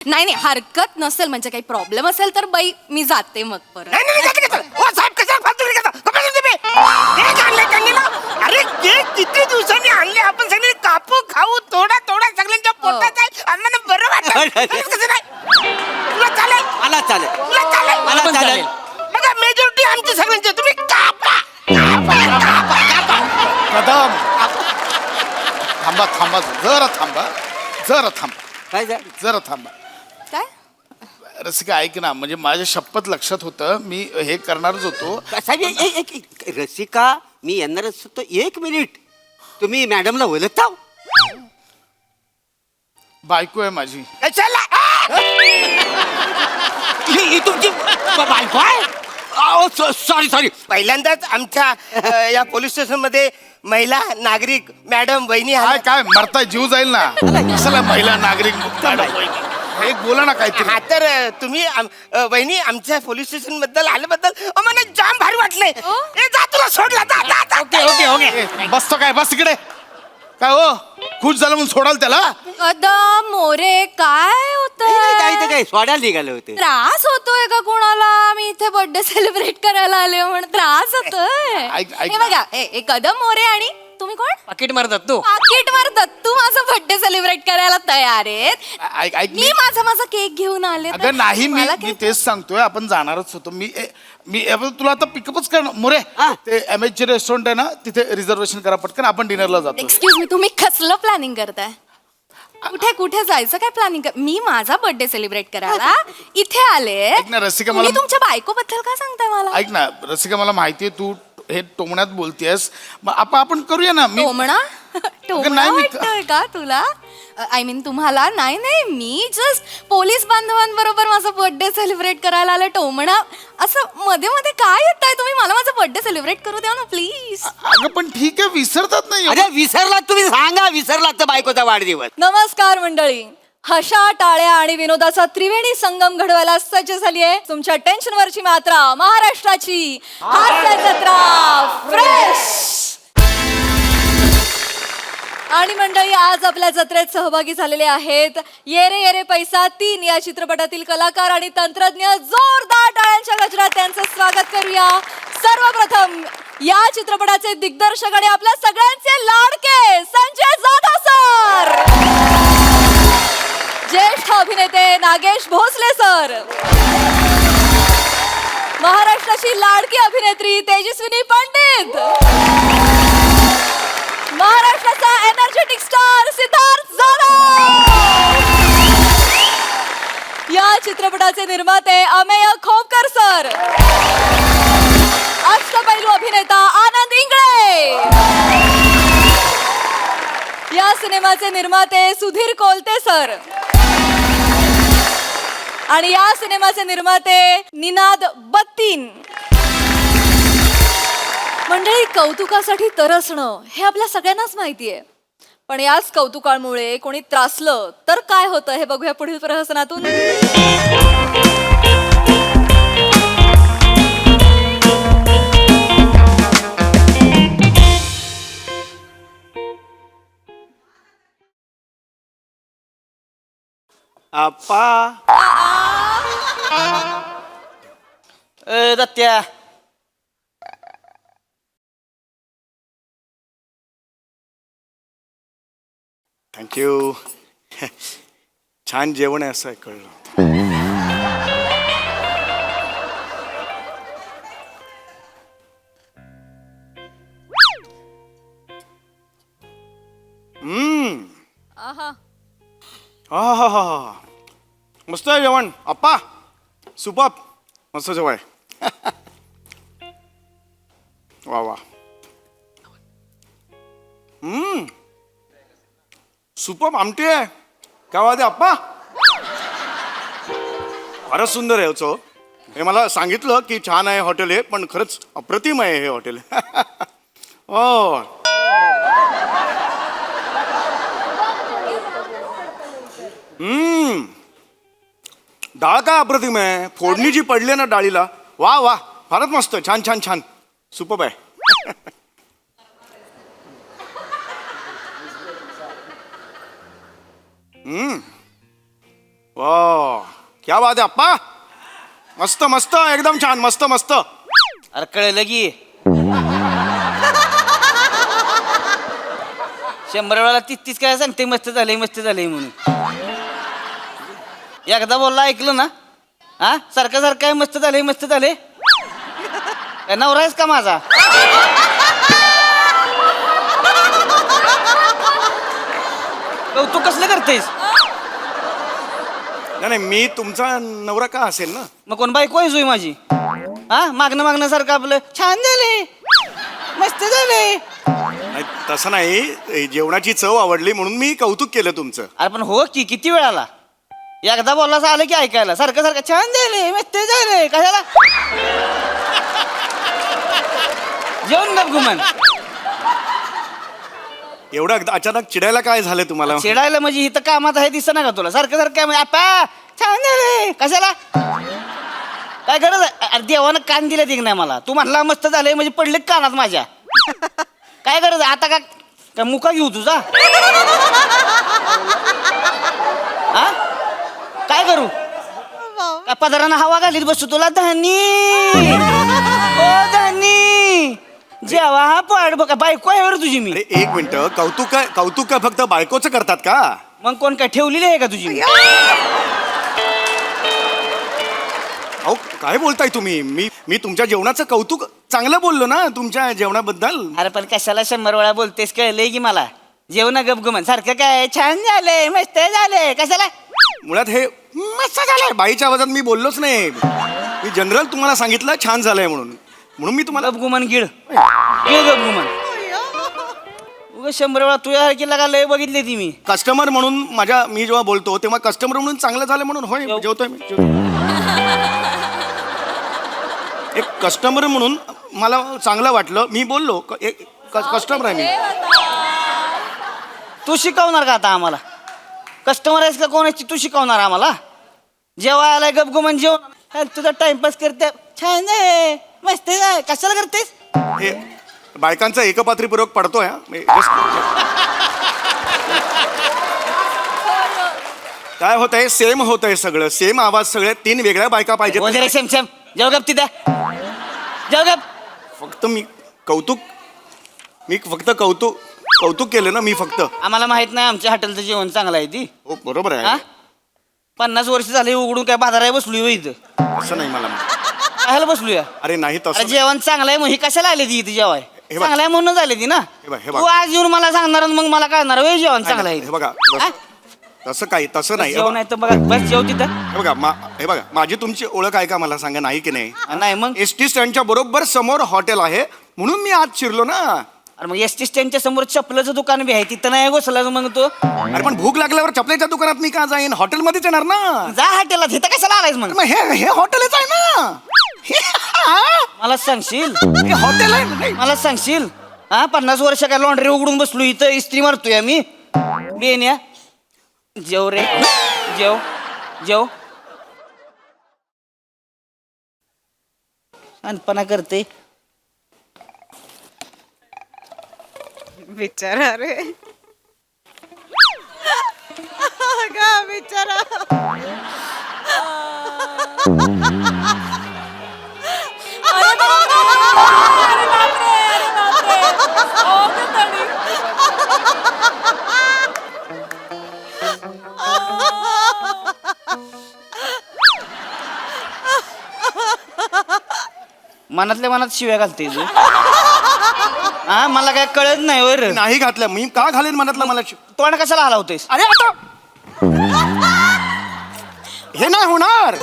नाही नाही हरकत नसेल म्हणजे काही प्रॉब्लेम असेल तर बाई मी जाते मग परत. नाही नाही जाते का? ओ साहेब कशाला फालतू करता? कपडे तुम्ही केक आणले त्यांनी ना. अरे केक किती दिवसांनी आणले आपण सगळे कापू खाऊ थोडा थोडा सगळ्यांच्या पोटात आहे आम्हाला बरं वाटतं. कसं नाही तुला चालेल मला चालेल तुला चालेल मला चालेल बघा मेजॉरिटी आमची सगळ्यांची तुम्ही कापा कापा कापा कापा कदम थांबा थांबा जरा थांबा जरा थांबा काय झालं? जरा थांबा. काय रसिका ऐक ना म्हणजे माझ्या शपथ लक्षात होतं मी हे करणारच होतो. साहेब रसिका मी येणारच होतो. 1 मिनिट तुम्ही मॅडमला ओळखता? बायको आहे माझी. कशाला ही तुमची बायको आहे? Sorry sorry. पहिल्यांदाच आमच्या या पोलीस स्टेशन मध्ये महिला नागरिक मॅडम वहिनी काय आल्या. काय मरता जीव जाईल ना. कसला महिला नागरिक मॅडम वहिनी. एक बोला ना काहीतरी. हा तर तुम्ही वहिनी आमच्या पोलीस स्टेशन बद्दल आल्याबद्दल आम्हाला जाम भारी वाटलंय. ए जा तुला सोडला जा जा जा. ओके ओके ए, बसतो काय बस इकडे. काय हो खुश झालं म्हणून सोडाल त्याला. कदम मोरे काय होत काय सोडायला निघाले होते. त्रास होतोय का कोणाला? मी इथे बर्थडे सेलिब्रेट करायला आले म्हणून त्रास होतोय. ऐक हे बघा हे कदम मोरे आणि तुम्ही कोण? पाकिट मारतात तू. पाकिटवर दत्तू माझं बर्थडे सेलिब्रेट करायला तयार आहेत. ऐक ऐक मी माझा केक घेऊन आले तर अगं नाही मी मला मी cake- तेच सांगतोय आपण जाणारच होतो. मी तुला आता पिकअपच करणार मोरे. हा. ते MH रेस्टॉरंट आहे ना तिथे रिझर्वेशन करा पटकन आपण डिनरला जातो. एक्सक्यूज मी तुम्ही कसलं प्लॅनिंग करताय? कुठे कुठे जायचं काय प्लॅनिंग? मी माझा बर्थडे सेलिब्रेट करायला इथे आले. ऐक ना, रसिका, तुम्ही मला- तुमच्या बायको बद्दल काय सांगताय मला? ऐक ना रसिका मला माहितीये तू हे टोमण्यात बोलतेस मग आपण करूया ना. मी टोमणा टोमणा नाही, मी- वाटतोय का तुला? आय मीन तुम्हाला? नाही नाही मी जस्ट पोलीस बांधवांबरोबर माझा बर्थडे सेलिब्रेट करायला आलं. टोमणा असं मध्ये मध्ये काय येताय तुम्ही? मला माझा बर्थडे सेलिब्रेट करू द्या ना प्लीज. अगं पण ठीक आहे विसरतात नाही. अरे विसरलात तुम्ही सांगा. विसरलात तर बायकोचा वाढदिवस. नमस्कार मंडळी. हशा टाळ्या आणि विनोदाचा त्रिवेणी संगम घडवायला सज्ज झाली आहे तुमच्या टेन्शनवरची मात्रा महाराष्ट्राची हास्य जत्रा फ्रेश. आणि मंडळी आज आपल्या जत्रेत सहभागी झालेले आहेत ये रे ये रे पैसा 3 या चित्रपटातील कलाकार आणि तंत्रज्ञ. जोरदार टाळ्यांच्या गजरात त्यांचं स्वागत करूया. सर्वप्रथम या चित्रपटाचे दिग्दर्शक आणि आपल्या सगळ्यांचे लाडके संजय जाधव सर. ज्येष्ठ अभिनेते नागेश भोसले सर. महाराष्ट्राची लाडकी अभिनेत्री तेजस्विनी पंडित. महाराष्ट्राचा एनर्जेटिक स्टार सिद्धार्थ जाधव. या चित्रपटाचे निर्माते अमेय खोपकर सर. अष्टपैलू अभिनेता आनंद इंगळे. या सिनेमाचे निर्माते सुधीर कोलते सर. आणि या सिनेमाचे निर्माते निनाद बत्तीन. मंडळी कौतुकासाठी तरसणं हे आपल्या सगळ्यांनाच माहितीये पण याच कौतुकामुळे कोणी त्रासलं तर काय होतं हे बघूया पुढील प्रहसनातून. आप्पा दत्त्या थँक्यू. छान जेवण आहे असं कळलं. आहा हा हा हा हा मस्त आहे जेवण अप्पा. सुपर मस्त जेवण आहे. वा वा. सुपर आमटी आहे. काय वाटते अप्पा? फारच सुंदर आहे होतो. हे मला सांगितलं की छान आहे हॉटेल हे पण खरंच अप्रतिम आहे हे हॉटेल. हो डाळ काय अप्रतिम आहे. फोडणी जी पडली ना डाळीला वा वा फारच मस्त. छान छान छान सुपर आहे. वा क्या बात आहे अप्पा मस्त मस्त एकदम छान मस्त मस्त अरे कळलं की 100 वेळा 33 काय सांगते मस्त झालंय म्हणून एकदा बोलला ऐकलं ना हा सारखं सारखं काय मस्त झालंय काय नवरा आहेस का माझा तू कसलं करतेस नाही मी तुमचा नवरा का असेल ना मग कोण बायको आहे जुई माझी हा मागणं सारखं आपलं छान झाले मस्त झाले नाही तसं नाही जेवणाची चव आवडली म्हणून मी कौतुक केलं तुमचं अरे पण हो की किती वेळाला एकदा बोललास आलं की ऐकायला सारखं छान झाले मस्त झाले कशाला जेवण गप गुमान एवढं अचानक चिडायला काय झालं तुम्हाला चिडायला म्हणजे इथं कामात आहे दिसत ना का तुला सारखं काय म्हणजे आपा छान झाले कशाला काय गरज आहे अरे देवानं कान दिले दिग नाही मला तू म्हणला मस्त झाले म्हणजे पडले कानात माझ्या काय गरज आहे आता काय मुका घेऊ तुझा हा काय करू काय पदरानं हवा घालीत बसू तुला धनी ओ धनी जेव्हा हा पड बघा बायको आहे बरं तुझी मी अरे एक मिनिट कौतुक काय फक्त बायकोचं करतात का मग कोण काय ठेवलेली आहे का तुझी मी अहो काय बोलताय तुम्ही मी तुमच्या जेवणाचं कौतुक चांगलं बोललो ना तुमच्या जेवणाबद्दल अरे पण कशाला 100 वेळा बोलतेस कळलंय की मला जेवण गपगुमन सारखं काय छान झाले मस्त झाले कशाला मुळात हे मस्त झालंय बाईच्या आवाजात मी बोललोच नाही मी जनरल तुम्हाला सांगितलं छान झालंय म्हणून मी तुम्हाला गपगुमन गिळ गपगुमन उगा 100 वेळा तुझ्या केला का लय बघितली ती मी कस्टमर म्हणून मी जेव्हा बोलतो तेव्हा कस्टमर म्हणून चांगलं झालं म्हणून होय जेवतोय मी एक कस्टमर म्हणून मला चांगलं वाटलं मी बोललो कस्टमर आहे मी तू शिकवणार का आता आम्हाला कस्टमर आहेस का कोण आहेस तू शिकवणार आम्हाला जेव्हा आलाय गपगुमन जेवण तुझा टाइमपास करते छान आहे मस्त आहे कशाला करतेस हे बायकांचा एकपात्रीपूर्वक पडतोय हा. काय होत आहे सेम होत आहे सगळं सेम आवाज सगळे 3 वेगळ्या बायका पाहिजेत वगैरे सेम जेव गप तिथे जेव गप फक्त मी फक्त कौतुक केलं ना मी फक्त आम्हाला माहित नाही आमच्या हॉटेलचं जेवण चांगलं आहे ती हो बरोबर हा? आहे 50 वर्ष झाले उघडून काय बाजारात बसलोय होय इथं असं नाही मला कायला बसलूया अरे नाही अरे तसं जेवण चांगलं आहे मग ही कशाला आली ती इथे जेवाय हे बघ. चांगलं आहे म्हणून झाली ती ना हे बघ. तू आज येऊन मला सांगणार आणि मग मला कळणार होय जेवण चांगलं आहे हे बघा हा? तसं नाही जेवण आहे तर बघा बस जेव तिथं हे बघा माझी तुमची ओळख आहे का मला सांगा नाही की नाही नाही मग एसटी स्टँडच्या बरोबर समोर हॉटेल आहे म्हणून मी आज शिरलो ना अरे मग एस टी स्टँडच्या समोर चपलाचं दुकान बी आहे तिथं नाही घुसला मग तो अरे पण भूक लागल्यावर चपलेच्या दुकानात मी का जाईन हॉटेलमध्येच येणार ना जा हॉटेलला तिथं कशाला आलायस मग मग हे हॉटेलच आहे ना मला सांगशील हे हॉटेल आहे नाही. मला सांगशील हा 50 वर्ष काय लॉन्ड्री उघडून बसलो इथं इस्त्री मारतोय आम्ही बेन्या जेव रे जेव अनपणा करते बिचारा रे का बिचारा अरे बापरे, अरे बापरे, अरे बापरे. ओ, गंधणी. मनातल्या मनात शिव्या घालते तू हा मला काय कळत नाही वर नाही घातलं मी का घालेन मनातलं मला तोंड कशाला हलावतेस अरे आता हे नाही होणार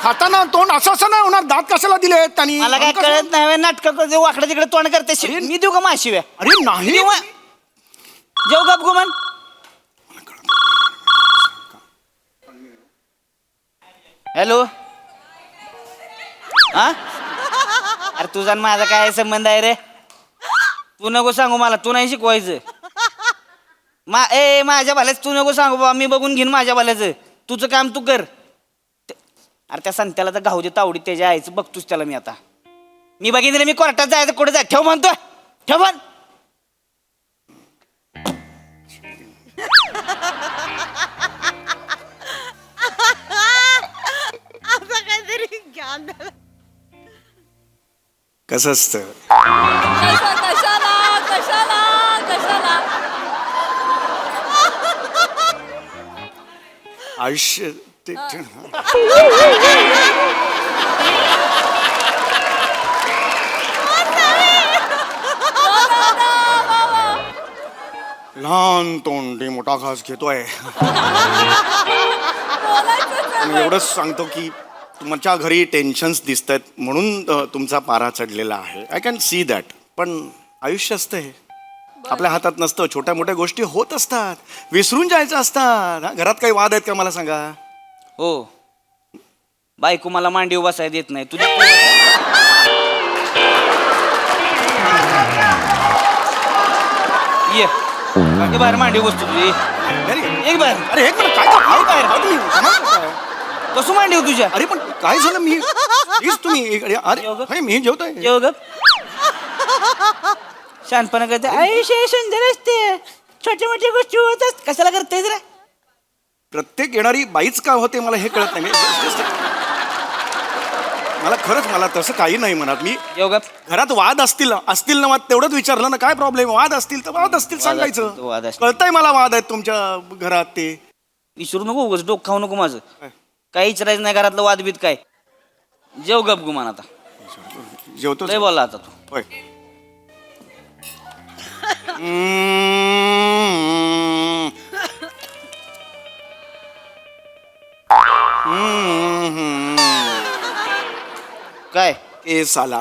खाताना तोंड असं नाही होणार दात कशाला दिले त्यांनी मला काय कळत नाही नाटक करते वाकडे तिकडे तोंड करते मी देऊ का माझ्या शिव्या अरे नाही जेव गप गुमान हॅलो हा अरे तुझा आणि माझा काय संबंध आहे रे तू नको सांगू मला तू नाही शिकवायचं माझ्या भल्याच तू नको सांगू बाबा मी बघून घेईन माझ्या भल्याचं तुझं काम तू कर अरे त्या संत्याला तर घाऊ दे तावडी त्याच्या आईचं बघतोच त्याला मी आता मी बघितलं मी कोर्टात जायचं कुठे जाय ठेव म्हणतो ठेव म्हण कसं असतं कशाला कशाला कशाला आयुष्य ते लहान तोंडी मोठा घास घेतोय मी एवढंच सांगतो की तुमच्या घरी टेन्शन्स दिसत आहेत म्हणून तुमचा पारा चढलेला आहे आय कॅन सी दॅट पण आयुष्य असतं हे आपल्या हातात नसतं छोट्या मोठ्या गोष्टी होत असतात विसरून जायचं असतात हा, घरात काही वाद आहेत का मला सांगा हो बायको मला मांडीव बसायला देत नाही तुझी ये ये बाहेर मांडीव बसतो तुझी एक बाहेर अरे एक मिनिट काय बाहेर कसं मांडीव तुझ्या अरे पण काय झालं मी प्लीज तुम्ही अरे मी जेवतोय जेव ग शहाणपणा करते आयुष्य सुंदर असते छोट्या मोठ्या गोष्टी होतात कशाला करते रे प्रत्येक येणारी बाईच का होते मला हे कळत नाही मला खरंच मला तसं काही नाही म्हणत मी जेव ग घरात वाद असतील ना वाद तेवढंच विचारलं ना काय प्रॉब्लेम वाद असतील तर वाद असतील सांगायचं वाद असतील. कळतंय मला वाद आहेत तुमच्या घरात ते विचारू नको उगाच डोकं खाऊ नको माझं काही विचारायचं नाही घरातलं वादबीत काय जेव गप गुमान आता जेवतो लय बोलला आता तू होय काय केस आला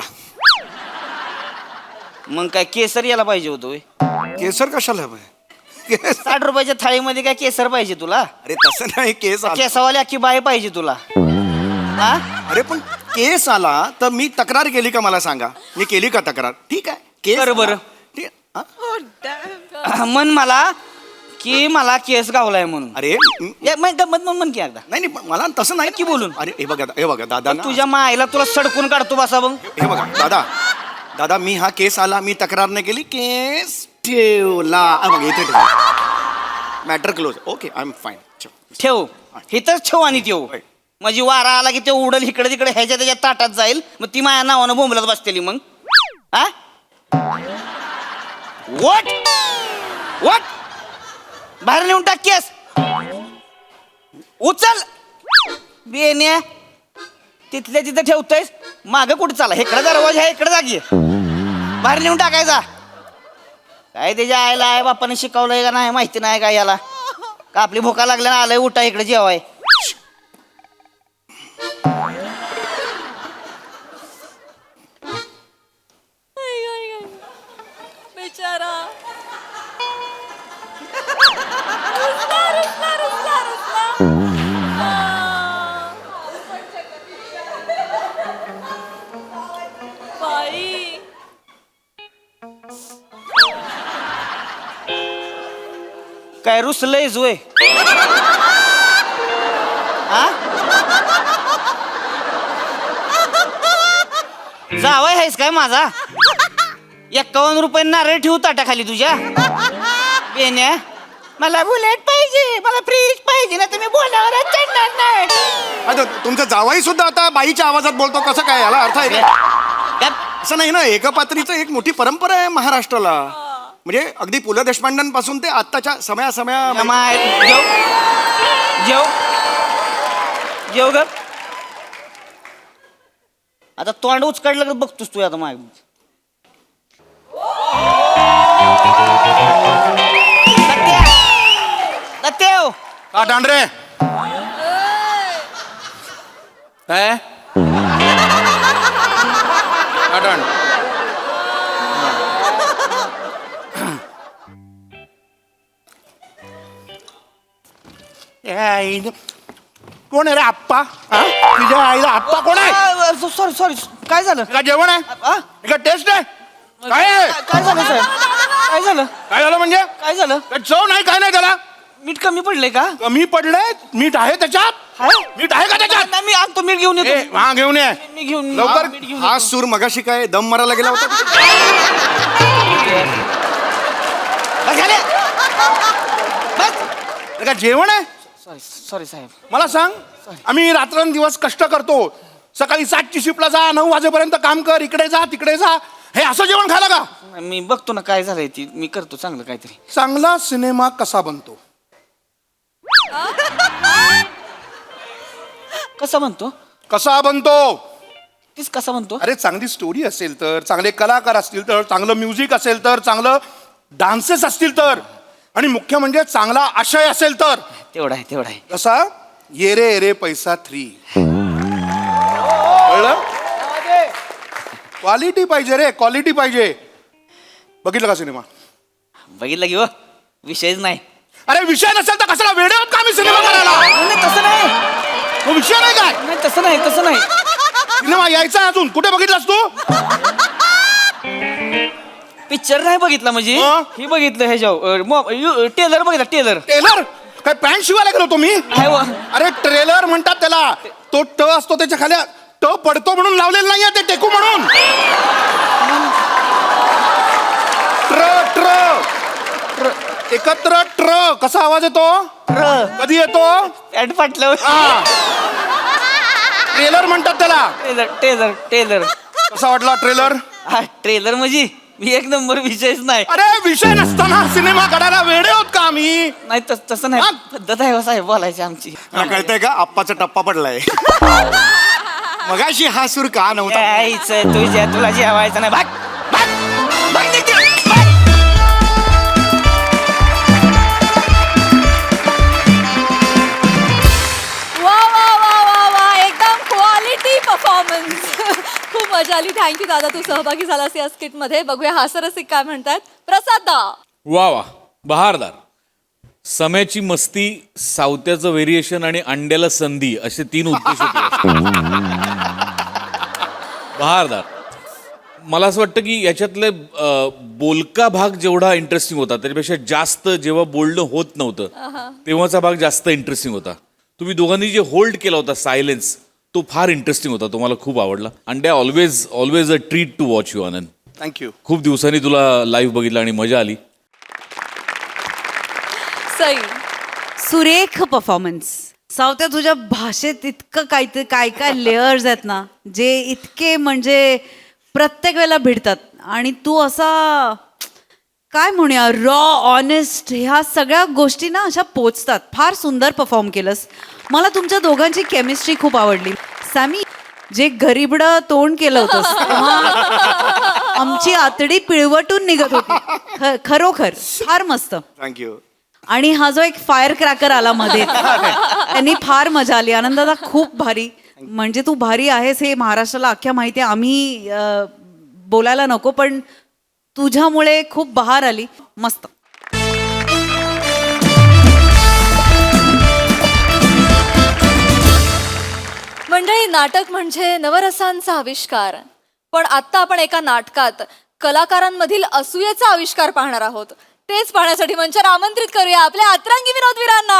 मग काय केसर यायला पाहिजे होतं होय. केसर कशाला बाई? केस 60 रुपयाच्या थाळीमध्ये काय केसर पाहिजे तुला अरे तसं नाही केस आला केसावाली अख्खी बाई पाहिजे तुला हा अरे पण केस आला तर मी तक्रार केली का मला सांगा मी केली का तक्रार ठीक आहे केस बरं, बरं. आला. ठीक आहे. हा? मन मला की मला केस गावलाय म्हणून अरे या, मग गंमत म्हणून म्हण की एकदा नाही नाही पण मला तसं नाही नक्की बोलून. अरे हे बघा दादा ना तुझ्या मायला तुला सडकून काढतो बसा बघ हे बघा दादा मी हा केस आला मी तक्रार नाही केली केस ठेवला बघा इथे ठेव matter close okay I am fine ठेव हिथंच ठेव आणि ठेव होय. म्हणजे वारा आला की ते उडल इकडे तिकडे ह्याच्या त्याच्या ताटात जाईल मग ती माझ्या नावानं बोंबलत बसतेली मग हा वॉट बाहेर नेऊन टाक केस उचल बेन्या तिथल्या तिथं ठेवतोयस मागं कुठं चाला इकडे दरवाजा आहे इकडे जागी बाहेर नेऊन टाकायचा काय त्याच्या आईला आहे बापाने शिकवलंय का नाही माहिती नाही काय याला का आपली भुका लागल्या ना आलंय उठा इकडे जेवाय बिचारा रुसला, रुसला, रुसला, रुसला. बाई काय रुसलंय जोय हा जावाय आहेस काय माझा 51 रुपये नारळ ठेवू ताटाखाली तुझ्या बेन्या मला बुलेट पाहिजे मला फ्रीज पाहिजे ना तुम्ही बोलावरच चढणार नाही आता तुमचा जावाई सुद्धा आता बाईच्या आवाजात बोलतो कसं काय याला अर्थ आहे का? गप. असं नाही ना एकपात्रीचं एक मोठी परंपरा आहे महाराष्ट्राला म्हणजे अगदी पु ल देशपांड्यांपासून ते आत्ताच्या समय माय जेव जेव जेव ग आता तोंड उचकडलं का बघतोस तू आता माय दत्तेव का डांडरे काय डांड कोण आहे रे आप्पा तुझ्या आईला आप्पा कोण आहे सॉरी सॉरी काय झालं का जेवण आहे आ? का टेस्ट आहे काय आहे काय झालं साहेब काय झालं काय झालं म्हणजे काय झालं काय चव नाही काय नाही त्याला मीठ कमी पडलंय का कमी पडलंय मीठ आहे त्याच्यात मीठ आहे का त्याच्यात नाही, मी आणतो मीठ घेऊन ए, येतो हा घेऊन ये मी घेऊन लवकर मीठ घेऊन हा सूर मगाशी काय दम मारायला गेला होता बस झाले बस अरे का जेवण आहे सॉरी सॉरी साहेब मला सांग आम्ही रात्रंदिवस कष्ट करतो सकाळी 7ची शिफ्टला जा, 9 वाजेपर्यंत काम कर, इकडे जा तिकडे जा, हे असं जेवण खायला का? मी बघतो ना काय झालंय ती, मी करतो चांगलं काहीतरी. चांगला सिनेमा कसा बनतो? कसा म्हणतो? कसा बनतो? तीच कसा म्हणतो? अरे चांगली स्टोरी असेल तर, चांगले कलाकार असतील तर, चांगलं म्युझिक असेल तर, चांगलं डान्सेस असतील तर, आणि मुख्य म्हणजे चांगला आशय असेल तर. तेवढा आहे तेवढा आहे. कसा? ये रे ये रे पैसा 3. कळलं? क्वालिटी पाहिजे रे, क्वालिटी पाहिजे. बघितलं का सिनेमा? बघितलं की हो, विषयच नाही. अरे विषय नसेल तर कशाला वेडे आहोत का आम्ही सिनेमा करायला? नाही, तसं नाही. तो विषय नाही काय? नाही तसं नाही, तसं नाही. सिनेमा यायचा आहे अजून. कुठे बघितलास तू? पिक्चर नाही बघितला म्हणजे मग? हे बघितलं ह्याच्या टेलर बघितला, टेलर. टेलर? काय पॅन्ट शिवायला गेलो तुम्ही? आहे व. अरे ट्रेलर म्हणतात त्याला. तो ट असतो त्याच्या खाली, ट पडतो म्हणून लावलेलं नाहीये ते, टेकू म्हणून. ट्र एकत्र ट्र कसा आवाज येतो? कधी येतो? पॅन्ट फाटलं. ट्रेलर म्हणतात त्याला. Tailor tailor tailor. कसा वाटला ट्रेलर? हा ट्रेलर म्हणजे मी एक नंबर विषयच नाही. अरे विषय नसताना सिनेमा काढायला वेडे होत का आम्ही? नाही तसं नाही. हा? पद्धत आहे हो साहेब बोलायची आमची. मला कळतंय का आप्पाचा टप्पा पडलाय? मगाशी हा सूर का नव्हता? यायचं तुला जेवायचं नाही. भाग भाग भाग निघते, भाग. वा वा वा वा वा एकदम क्वालिटी परफॉर्मन्स. खूप मजा आली. थँक्यू दादा, तू सहभागी झालास या स्किट मध्ये. बघूया हास्यरसिक काय म्हणतात. प्रसाद दा. वा वा, बहारदार. सम्याची मस्ती, सावत्याचं व्हेरिएशन आणि अंड्याला संधी असे 3 उद्देश होते. बहारदार. मला असं वाटतं की याच्यातले बोलका भाग जेवढा इंटरेस्टिंग होता त्याच्यापेक्षा जास्त जेव्हा बोलणं होत नव्हतं तेव्हाचा भाग जास्त इंटरेस्टिंग होता. तुम्ही दोघांनी जे होल्ड केला होता सायलेन्स, तो फार इंटरेस्टिंग होता. तो मला खूप आवडला. Andya always always a treat to watch you Anand. Thank you. खूप दिवसांनी तुला लाईव्ह बघितलं आणि मजा आली. सई. सुरेख परफॉर्मन्स. सावत्या तुझ्या भाषेत इतकं काय काय लेअर्स आहेत ना, जे इतके म्हणजे प्रत्येक वेळेला भिडतात. आणि तू असा काय म्हणूया रॉ ऑनेस्ट ह्या सगळ्या गोष्टी ना अशा पोचतात. फार सुंदर परफॉर्म केलंस. मला तुमच्या दोघांची केमिस्ट्री खूप आवडली. सॅमी, जे गरीबडं तोंड केलं होतंस तेव्हा आमची आतडी पिळवटून निघत होती. खरोखर फार मस्त. थँक्यू. आणि हा जो एक फायर क्रॅकर आला मध्ये त्यांनी फार मजा आली. आनंदाला खूप भारी. म्हणजे तू भारी आहेस हे महाराष्ट्राला अख्ख्या माहिती आहे. आम्ही बोलायला नको, पण तुझ्यामुळे खूप बहार आली. मस्त. मंडळी, नाटक म्हणजे नवरसांचा आविष्कार. पण आता आपण एका नाटकात कलाकारांमधील असूयेचा आविष्कार पाहणार आहोत. तेच पाहण्यासाठी मंचावर आमंत्रित करूया आपल्या अतरंगी विनोदवीरांना.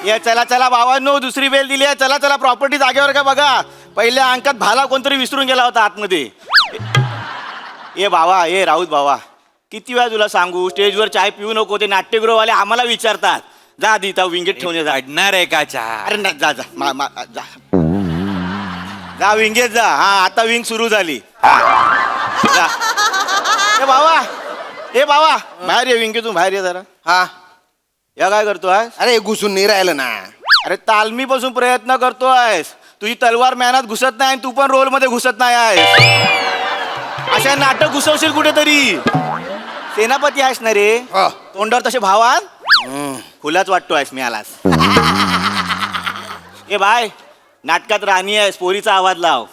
ये चला चला भावांनो, दुसरी बेल दिली आहे. चला चला प्रॉपर्टी जागेवर का बघा. पहिल्या अंकात भाला कोणतरी विसरून गेला होता आतमध्ये. ये भावा, ये राऊत भावा, किती वेळा तुला सांगू स्टेजवर चाय पिऊ नको. ते नाट्यगृहवाले आम्हाला विचारतात. जा आधी त्या विंगेत ठेवून जा. काढणार आहे का चहा? अरे नाही, जा जा जा जा विंगेत जा. हा आता विंग सुरू झाली. जा. ए बाबा बाहेर ये, विंगेतून बाहेर ये जरा. हा. या काय करतोय? अरे घुसून नाही राहिलं ना. अरे तालमीपासून प्रयत्न करतोयस. तुझी तलवार मॅनात घुसत नाही, तू पण रोल मध्ये घुसत नाही आहेस. अशा नाटक घुसवशील कुठेतरी. सेनापती आहेस ना रे. हा. तोंडावर तसे भावान खुलाच वाटतोयस मी आलास. ए बाय, नाटकात राणी आहेस, पोरीचा आवाज लाव.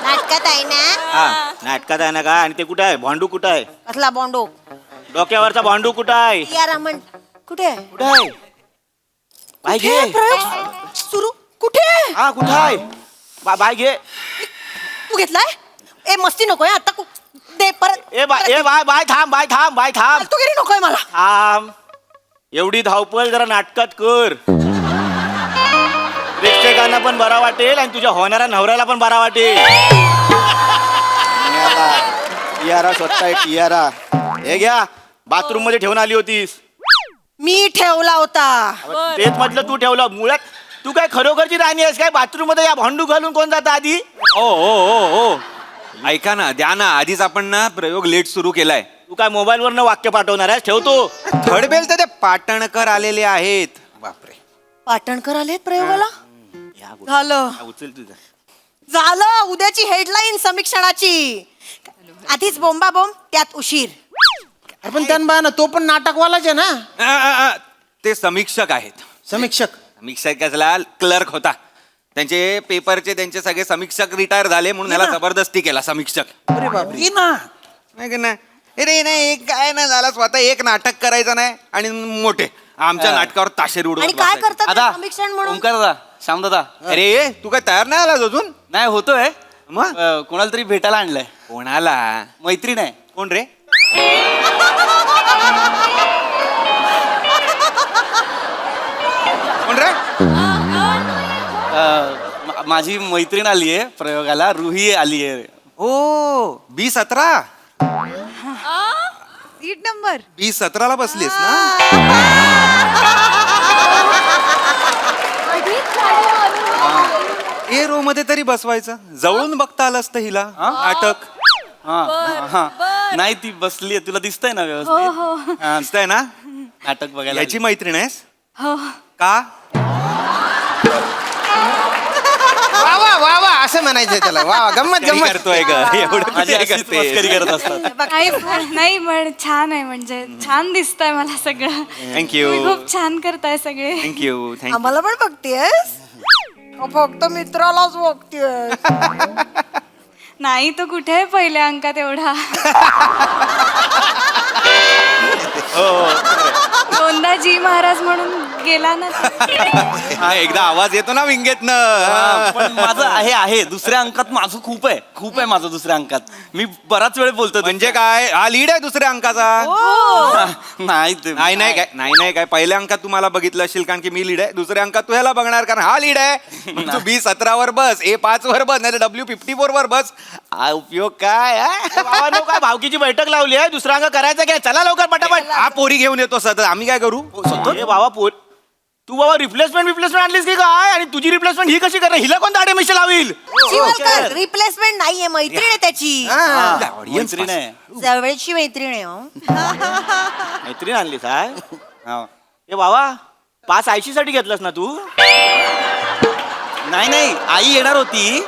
नाटकात आहे ना. हा नाटकात आहे ना का. आणि ते कुठं आहे भांडू? कुठं आहे कसला बॉन्डो? डोक्यावरचा भांडू? कुठं आहे? या रामन कुठे आहे? कुठं आहे? बाय घे. सुरू कुठे? हा कुठं आहे? बाय घे. तू घेतलाय? ए मस्ती नकोय आता. दे परत. ए बाय थांब. तू गेली नकोय मला. थांब. एवढी धावपळ जरा नाटकात कर. प्रेक्षकांना पण बरा वाटेल आणि तुझ्या होणाऱ्या नवऱ्याला पण बरा वाटेल. टियारा स्वतः टियारा हे घ्या, बाथरूम मध्ये ठेवून आली होतीस. मी ठेवला होता. तेच म्हटलं तू ठेवलं. मुळात तू काय खरोखरची राणी आहेस काय? बाथरूम मध्ये या भांडू घालून कोण जातं आधी? ओ ऐका ना, द्या ना, आधीच आपण ना प्रयोग लेट सुरू केलाय. तू काय मोबाईल वरनं वाक्य पाठवणार आहेस? ठेवतो. थर्ड बेल तर ते पाटणकर आलेले आहेत. बापरे. पाटणकर आलेत प्रयोगाला. झालं उचल तुझं. झालं उद्याची हेडलाईन समीक्षणाची. आधीच बोंबा बोंब त्यात उशीर. पण त्यांना ना तो पण नाटकवालाच आहे ना. ते समीक्षक आहेत. समीक्षक समीक्षक कसला, क्लर्क होता. त्यांचे पेपरचे त्यांचे सगळे समीक्षक रिटायर झाले म्हणून याला जबरदस्ती केला समीक्षक. अरे बापरे ना. नाही का नाही? अरे नाही, काय नाही झाला, स्वतः एक नाटक करायचं नाही आणि मोठे आमच्या नाटकावर ताशेर उडवत आणि काय बसायचे. करतात ते दादा, समीक्षण म्हणून? ओंकार दादा, श्याम दादा. अरे तू काय तयार नाही आलास अजून? नाही होतोय. मग कोणाला तरी भेटायला आणलंय. कोणाला? मैत्रीण आहे. कोण रे? कोण रे? माझी मैत्रीण आली आहे प्रयोगाला. रुही आली आहे. ओ B17. सीट नंबर B17 बसलीस ना? ए रो मध्ये तरी बसवायचं. जवळून बघता आलं असतं हिला नाटक. नाही ती बसली आहे. तुला दिसतंय ना व्यवस्थित? दिसतंय ना? नाटक बघायला. याची मैत्रीण आहेस का? वा वा वा वा असं म्हणायचंय त्याला. वा वा, गंमत काय गंमत. करतोय ग एवढं माझी काय अशीच करते? मस्करी करत असतात. नाही पण छान आहे, म्हणजे छान दिसतंय मला सगळं. थँक्यू तुम्ही खूप छान करताय सगळे. Thank you thank you. आम्हाला पण बघतेस? फक्त मित्रालाच बघतेस. नाही तो कुठे आहे पहिल्या अंकात एवढा. दोनदा जी महाराज म्हणून गेला ना तो. हा एकदा आवाज येतो ना विंगेतनं. पण माझं आहे दुसऱ्या अंकात माझं खूप आहे माझं दुसऱ्या अंकात. मी बराच वेळ बोलतो. म्हणजे काय, हा लीड आहे दुसऱ्या अंकाचा? नाही ते- नाही नाही काय, नाही काय, पहिल्या अंकात तुम्हाला बघितलं असेल कारण की मी लीड आहे. दुसऱ्या अंकात तू ह्याला बघणार कारण हा लीड आहे. तू B17 वर बस, A5 वर बस, नाही W54 वर बस. हा उपयोग काय? बाबा काय भावकीची बैठक लावली आहे. दुसरा अंक करायचं काय? चला लवकर पटापट. हा पोरी घेऊन येतो सतत, आम्ही काय करू? ए बाबा तू बाबा रिप्लेसमेंट आणलीस की काय? आणि तुझी रिप्लेसमेंट ही कशी करणार? हिला कोण दाढे मिशी लावील? चिवलकर रिप्लेसमेंट नाहीये, मैत्रीण आहे त्याची. मैत्रीण आहे. जवळची मैत्रीण आहे. मैत्रीण आणली काय? ए बाबा पास आयशी साठी घेतलास ना तू? नाही आई येणार होती.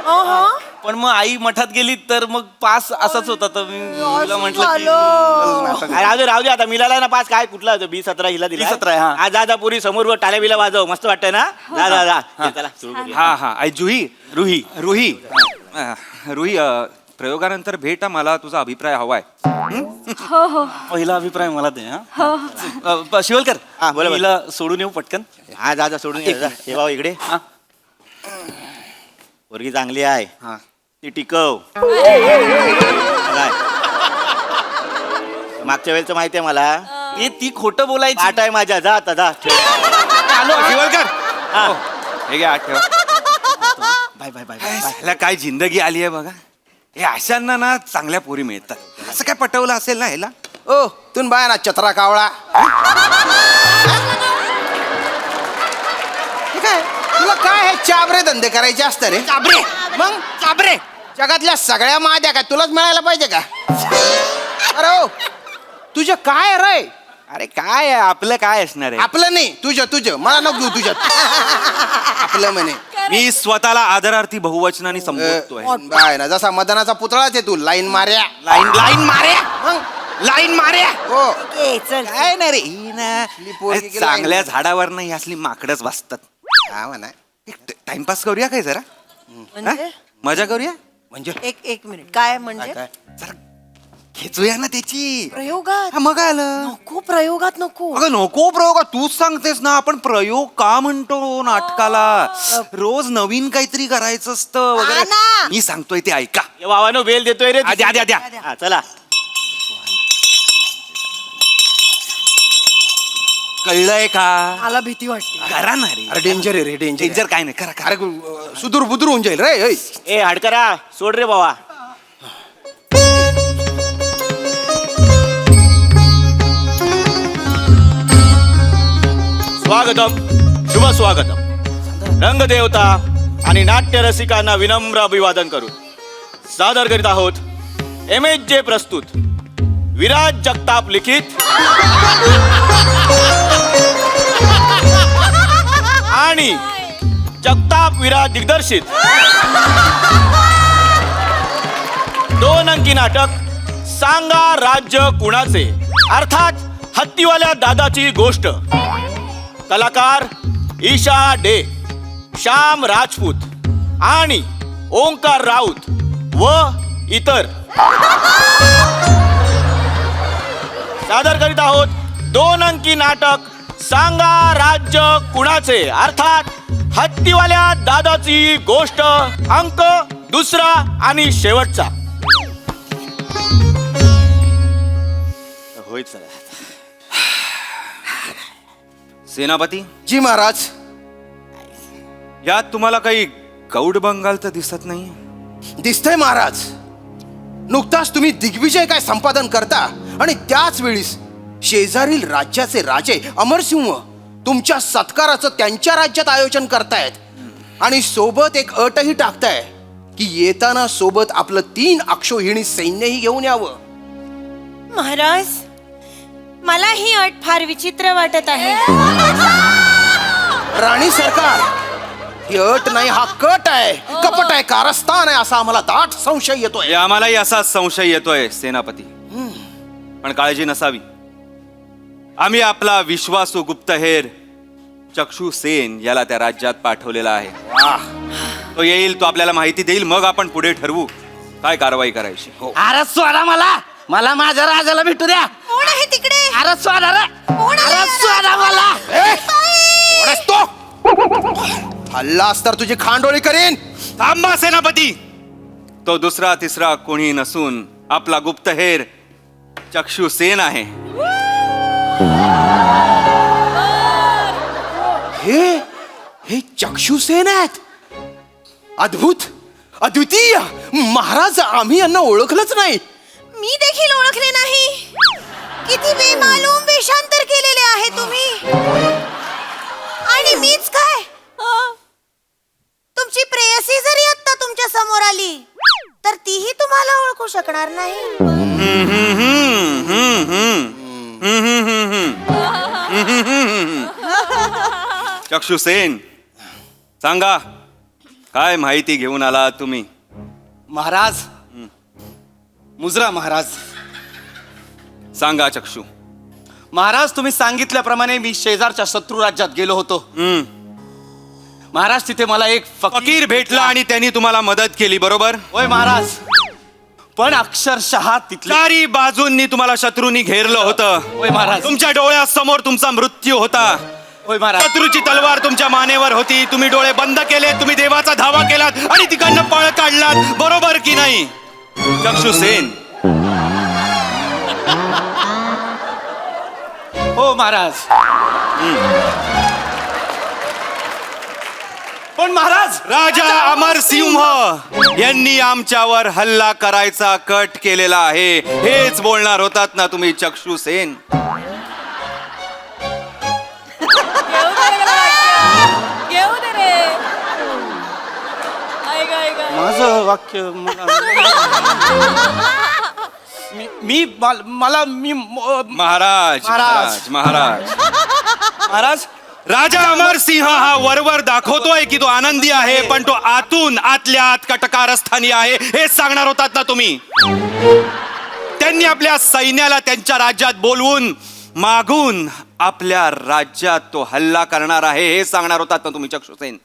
पण मग आई मठात गेली तर मग पास असाच होता. तर मी तिला म्हटलं राहू दे आता. मिळाला ना पास. काय कुठला B17 हिला दिला? B17 आहे. हा जा पुरी समोर टाल्या बिला वाजव. मस्त वाटतंय ना? जा चला सुरू करूया. हा आई रुही प्रयोगानंतर भेट, मला तुझा अभिप्राय हवाय. हो पहिला अभिप्राय मला दे. शिवलकर बोला. हिला सोडून येऊ पटकन. हा जा सोडून ये. हे भाऊ इकडे. पोरगी चांगली आहे. ती टिकव. काय? मागच्या वेळेचं माहिती आहे मला. ती खोटं बोलायची आठ आहे माझ्या. जा आता जा. शिवलकर हे घ्या ठेवा. बाय ह्याला काय जिंदगी आली आहे बघा. हे अशांना ना चांगल्या पोरी मिळतात. असं काय पटवलं असेल ना ह्याला? ओ तुम्ही बाय ना चत्रा कावळा. काय तुला काय हे चाबरे धंदे करायचे असतात रे? चाबरे मग चाबरे जगातल्या सगळ्या माद्या काय तुलाच मिळायला पाहिजे का? अरे ओ तुझं काय रे? अरे काय आहे, आपलं काय असणार आहे? आपलं नाही तुझं मला नको घेऊ तुझ्यात. आपलं म्हणे. मी स्वतःला आदरार्थी बहुवचनाने संबोधतोय. बाय ना जसा मदनाचा पुतळाच आहे तू. लाईन मार्या. लाईन मारे, मग लाईन मारे. हो चल काय नाही रे ही ना, पोरगी की चांगल्या झाडावर नाही असली माकडच बसतात. हा म्हणा. टाइमपास करूया काय जरा? म्हणजे मजा करूया म्हणजे एक मिनिट. काय म्हणजे? जरा खेचूया ना त्याची. प्रयोगात हा, मग आलं. नको. प्रयोगात नको. अगं नको प्रयोग, तूच सांगतेस ना. आपण प्रयोग का म्हणतो नाटकाला? रोज नवीन काहीतरी करायचं असतं वगैरे. हा ना. मी सांगतोय ते ऐका. बाबानो बेल देतोय रे. द्या. हा, चला कळलंय का? मला भीती वाटते. करा ना रे. अरे डेंजर आहे रे डेंजर. डेंजर काय नाही, करा करा. अरे सुदूर बुदूर होऊन जाईल रे. ऐ. ए हडकरा सोड रे बाबा. स्वागतम, शुभ स्वागतम. रंगदेवता आणि नाट्य रसिकांना विनम्र अभिवादन करून सादर करीत आहोत MHJ प्रस्तुत विराज जगताप लिखित आणि जगताप विराज दिग्दर्शित 2 अंकी नाटक सांगा राज्य कुणाचे, अर्थात हत्तीवाल्या दादाची गोष्ट. कलाकार ईशा डे, श्याम राजपूत आणि ओंकार राऊत व इतर. सादर करीत आहोत 2 अंकी नाटक सांगा राज्य कुणाचे, अर्थात हत्तीवाल्या दादाची गोष्ट. अंक 2 आणि शेवटचा. होय चला. सेनापती, जी महाराज. यात तुम्हाला काही गौड बंगाल तर दिसत नाही. दिसतंय महाराज. नुकताच तुम्ही दिग्विजय काय संपादन करता आणि त्याच वेळीस शेजारील राज्याचे राजे अमरसिंह तुमच्या सत्काराचं त्यांच्या राज्यात आयोजन करतायत आणि सोबत एक अटही टाकताय की येताना सोबत आपलं 3 अक्षोहिणी सैन्यही घेऊन यावं. महाराज, मला ही अट फार विचित्र वाटत आहे. राणी सरकार, ही अट नाही, हा कट आहे, कपट आहे, कारस्थान आहे असा आम्हाला दाट संशय येतोय. आम्हालाही असाच संशय येतोय सेनापती. पण काळजी नसावी. आम्ही आपला विश्वासू गुप्तहेर चक्षु सेन याला त्या राज्यात पाठवलेला आहे. तो येईल, तो आपल्याला माहिती देईल, मग आपण पुढे ठरवू काय कारवाई करायची. हो. अरे सोडा मला माझ्या राजाला भेटू द्या. कोण आहे तिकडे? अरे सोडा रे. कोण आहे? अरे सोडा मला. कोणच तो? हल्लास तर तुझी खांडोळी करेन. थांबा सेनापती. तो 2रा 3रा कोणी नसून आपला गुप्तहेर चक्षु सेन आहे. हे चक्षुसेन आहेत. अद्भुत, अद्वितीय. महाराज, आम्ही यांना ओळखलंच नाही. मी देखील ओळखले नाही. किती बेमालूम वेषांतर केलेले आहे तुम्ही. आणि मीच काय, तुमची प्रेयसी जरी आता तुमच्या समोर आली तर तीही तुम्हाला ओळखू शकणार नाही. चक्षु सेन, सांगा काय माहिती घेऊन आला तुम्ही. महाराज, मुजरा महाराज. सांगा चक्षु. महाराज, तुम्ही सांगितल्याप्रमाणे मी शेजारच्या शत्रू राज्यात गेलो होतो. महाराज, तिथे मला एक फकीर भेटला आणि त्यांनी तुम्हाला मदत केली, बरोबर? होय महाराज. पण अक्षरशः तिथल्या चारी बाजूंनी तुम्हाला शत्रूंनी घेरलं होतं. होय महाराज. तुमच्या डोळ्यासमोर तुमचा मृत्यू होता. होय महाराज. शत्रूची तलवार तुमच्या मानेवर होती. तुम्ही डोळे बंद केले, तुम्ही देवाचा धावा केलात आणि तिकडनं पळ काढलात, बरोबर की नाही चक्षु सेन? हो महाराज. पण महाराज, राजा अमरसिंह यांनी आमच्यावर हल्ला करायचा कट केलेला आहे, हेच बोलणार होतात ना तुम्ही चक्षु सेन? घेऊ दे रे. माझं वाक्य महाराज महाराज महाराज महाराज, राजा अमरसिंह हा वरवर दाखवतोय की तो आनंदी आहे, पण तो आतून आतल्या आत कटकारस्थानी आहे, हेच सांगणार होतात ना तुम्ही. त्यांनी आपल्या सैन्याला त्यांच्या राज्यात बोलवून मागून आपल्या राज्यात तो हल्ला करणार आहे, हे सांगणार होतात ना तुम्ही चक्षुसेन?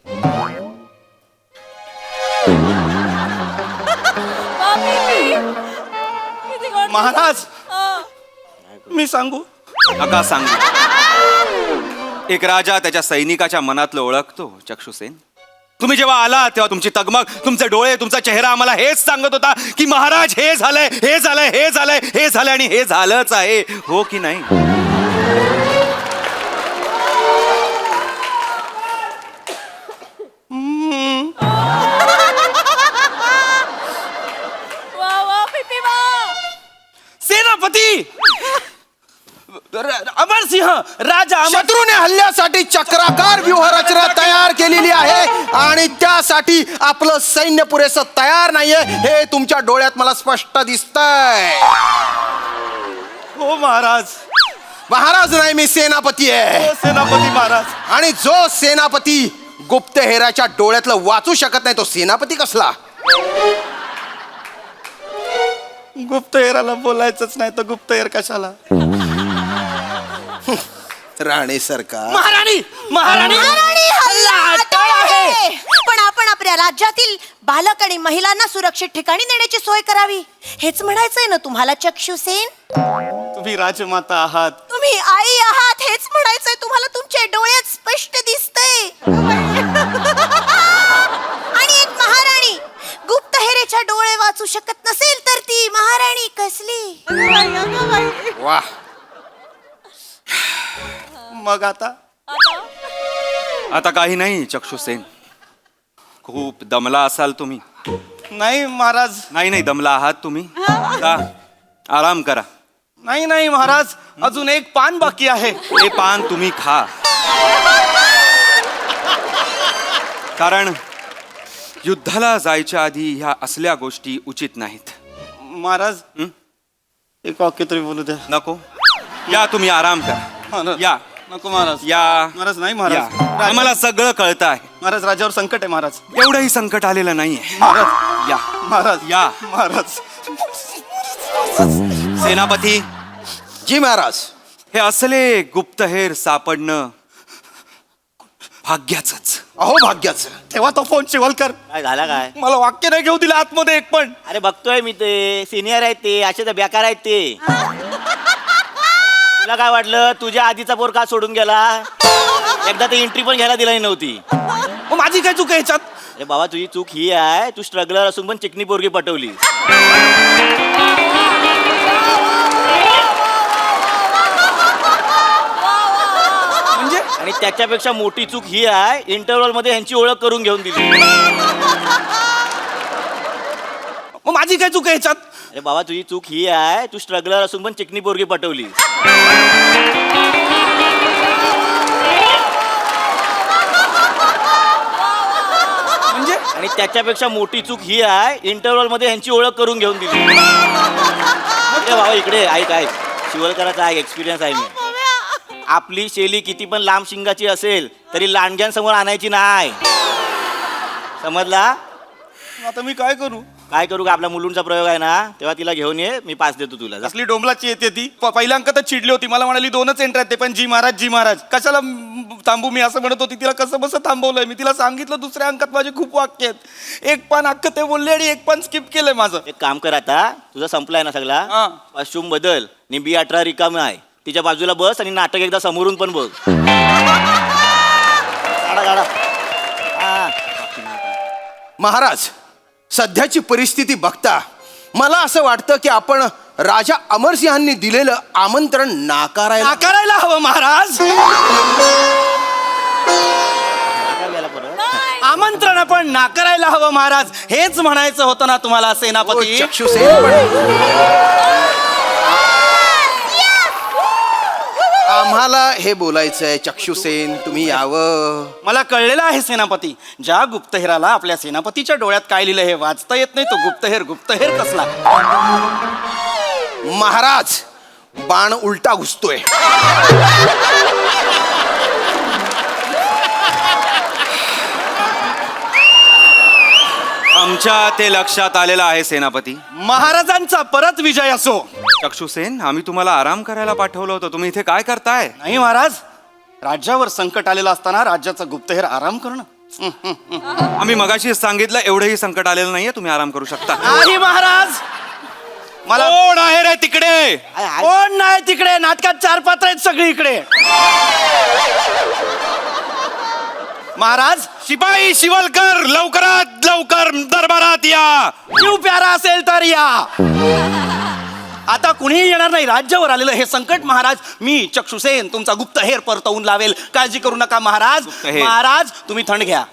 महाराज, मी सांगू? नका सांगू. एक राजा त्याच्या सैनिकाच्या मनातलं ओळखतो चक्षुसेन. तुम्ही जेव्हा आला तेव्हा तुमची तगमग, तुमचे डोळे, तुमचा चेहरा आम्हाला हेच सांगत होता की महाराज हे झालंय, हे झालंय, हे झालंय, हे झालंय आणि हे झालंच आहे, हो की नाही? सिंह राजा शत्रूने हल्ल्यासाठी चक्राकार व्यूहरचना तयार केलेली आहे आणि त्यासाठी आपलं सैन्य पुरेसं तयार नाहीये हे तुमच्या डोळ्यात मला स्पष्ट दिसतंय. हो महाराज. महाराज नाही, मी सेनापती आहे. हो सेनापती महाराज. आणि जो सेनापती गुप्तहेराच्या डोळ्यातलं वाचू शकत नाही तो सेनापती कसला? गुप्तहेराला बोलायचंच नाही तर गुप्तहेर कशाला? राणे सरकार. महाराणी महाराणी हल्ला अटळ आहे. पण आपण आपल्या राज्यातील बालक आणि महिलांना सुरक्षित ठिकाणी नेण्याची सोय करावी हेच म्हणायचंय ना तुम्हाला चक्षुसेन? तुम्ही राजमाता आहात. तुम्ही आई आहात हेच म्हणायचंय तुम्हाला. तुमचे डोळ्यात स्पष्ट दिसतंय. आणि एक महाराणी गुप्तहेरेच्या डोळे वाचू शकत नसेल तर ती महाराणी कसली? वा. मग आता काही नाही चक्षुसेन, खूप दमला असाल तुम्ही. नाही महाराज. नाही दमला आहात तुम्ही. जा, आराम करा. नाही महाराज, अजून एक पान बाकी आहे. हे पान तुम्ही खा, कारण युद्धाला जायच्या आधी ह्या असल्या गोष्टी उचित नाहीत. महाराज एक वाक्य तरी बोलू द्या. नको, या तुम्ही आराम करा. महाराज. या नको महाराज. या महाराज नाही महाराज. या. आम्हाला सगळं कळतं आहे. महाराज राज्यावर संकट आहे महाराज. एवढंही संकट आलेलं नाहीये. महाराज या महाराज या महाराज. सेनापती, जी महाराज. हे असले गुप्तहेर सापडणं भाग्याचंच. अहो भाग्याचं. तेव्हा तो फोन शिवलकर. काय झाला काय? मला वाक्य नाही घेऊ दिलं आतमध्ये एक पण. अरे बघतोय मी, ते सिनियर आहेत, ते असे तर बेकार आहेत ते. तुला काय वाटलं तुझ्या आधीचा पोर का सोडून गेला? एकदा ते एंट्री पण घ्यायला दिली नव्हती. मग माझी काय चूक आहे याच्यात? अरे बाबा तुझी चूक ही आहे, तू स्ट्रगलर असून पण चिकनी पोरगी पटवली. म्हणजे आणि त्याच्यापेक्षा मोठी चूक ही आहे, इंटरव्हल मध्ये ह्यांची ओळख करून घेऊन दिली. मग माझी काय चूक आहे याच्यात? अरे बाबा तुझी चूक ही आहे, तू स्ट्रगलर असून पण चिकनी पोरगी पटवली. म्हणजे आणि त्याच्यापेक्षा मोठी चूक ही आहे, इंटरव्हल मध्ये ह्यांची ओळख करून घेऊन दिली. अरे बाबा इकडे ऐक ऐक, शिवलकराचा एक एक्सपिरियन्स आहे मी. आपली शेली किती पण लांब शिंगाची असेल तरी लांडग्यांसमोर आणायची नाही, समजला? आता मी काय करू? काय करू का, आपला मुलुंडचा प्रयोग आहे ना, तेव्हा तिला घेऊन ये, मी पास देतो तुला. असली डोंबलाची येते ती. पहिल्या अंकातच चिडली होती, मला म्हणाली 2च एंट्री आहेत ते पण जी महाराज. कशाला थांबू मी असं म्हणत होती. तिला कसं बसं थांबवलंय मी. तिला सांगितलं दुसऱ्या अंकात माझे खूप वाक्य आहेत. एक पान अख्खं ते बोलले आणि एक पान स्किप केलंय माझं. एक काम कर, आता तुझा संपलाय ना सगळा, हा. कॉस्ट्युम बदल आणि B18 रिकाम आहे, तिच्या बाजूला बस आणि नाटक एकदा समोरून पण बघ. महाराज, सध्याची परिस्थिती बघता मला असं वाटतं की आपण राजा अमरसिंहांनी दिलेलं आमंत्रण नाकारायला हवं महाराज. आमंत्रण आपण नाकारायला हवं महाराज. हेच म्हणायचं होतं ना तुम्हाला सेनापती. चक्षुसेन, आम्हाला हे बोलायचंय. चक्षुसेन तुम्ही यावं. मला कळलेलं आहे सेनापती, ज्या गुप्तहेराला आपल्या सेनापतीच्या डोळ्यात काय लिहिलं हे वाचता येत नाही तो गुप्तहेर कसला? महाराज, बाण उलटा घुसतोय. आमच्या ते लक्षात आलेलं आहे सेनापती. महाराजांचा परत विजय असो. चक्षुसेन, आम्ही तुम्हाला आराम करायला पाठवलं होतं, तुम्ही इथे काय करताय? नाही महाराज, राज्यावर संकट आलेलं असताना राज्याचा गुप्तहेर आराम करणं. आम्ही मगाशीच सांगितलं, एवढंही संकट आलेलं नाहीये, तुम्ही आराम करू शकता. नाही महाराज, मला कोण आहे रे तिकडे? कोण नाही तिकडे. नाटकात 4 पात्र आहेत सगळी इकडे. महाराज, शिपाई शिवलकर, लवकरात लवकर दरबारात या. जीव प्यारा असेल तर या. आता कुणीही येणार नाही. राज्यावर आलेलं हे संकट महाराज मी चक्षुसेन तुमचा गुप्तहेर परतवून लावेल. काळजी करू नका महाराज. महाराज तुम्ही थंड घ्या.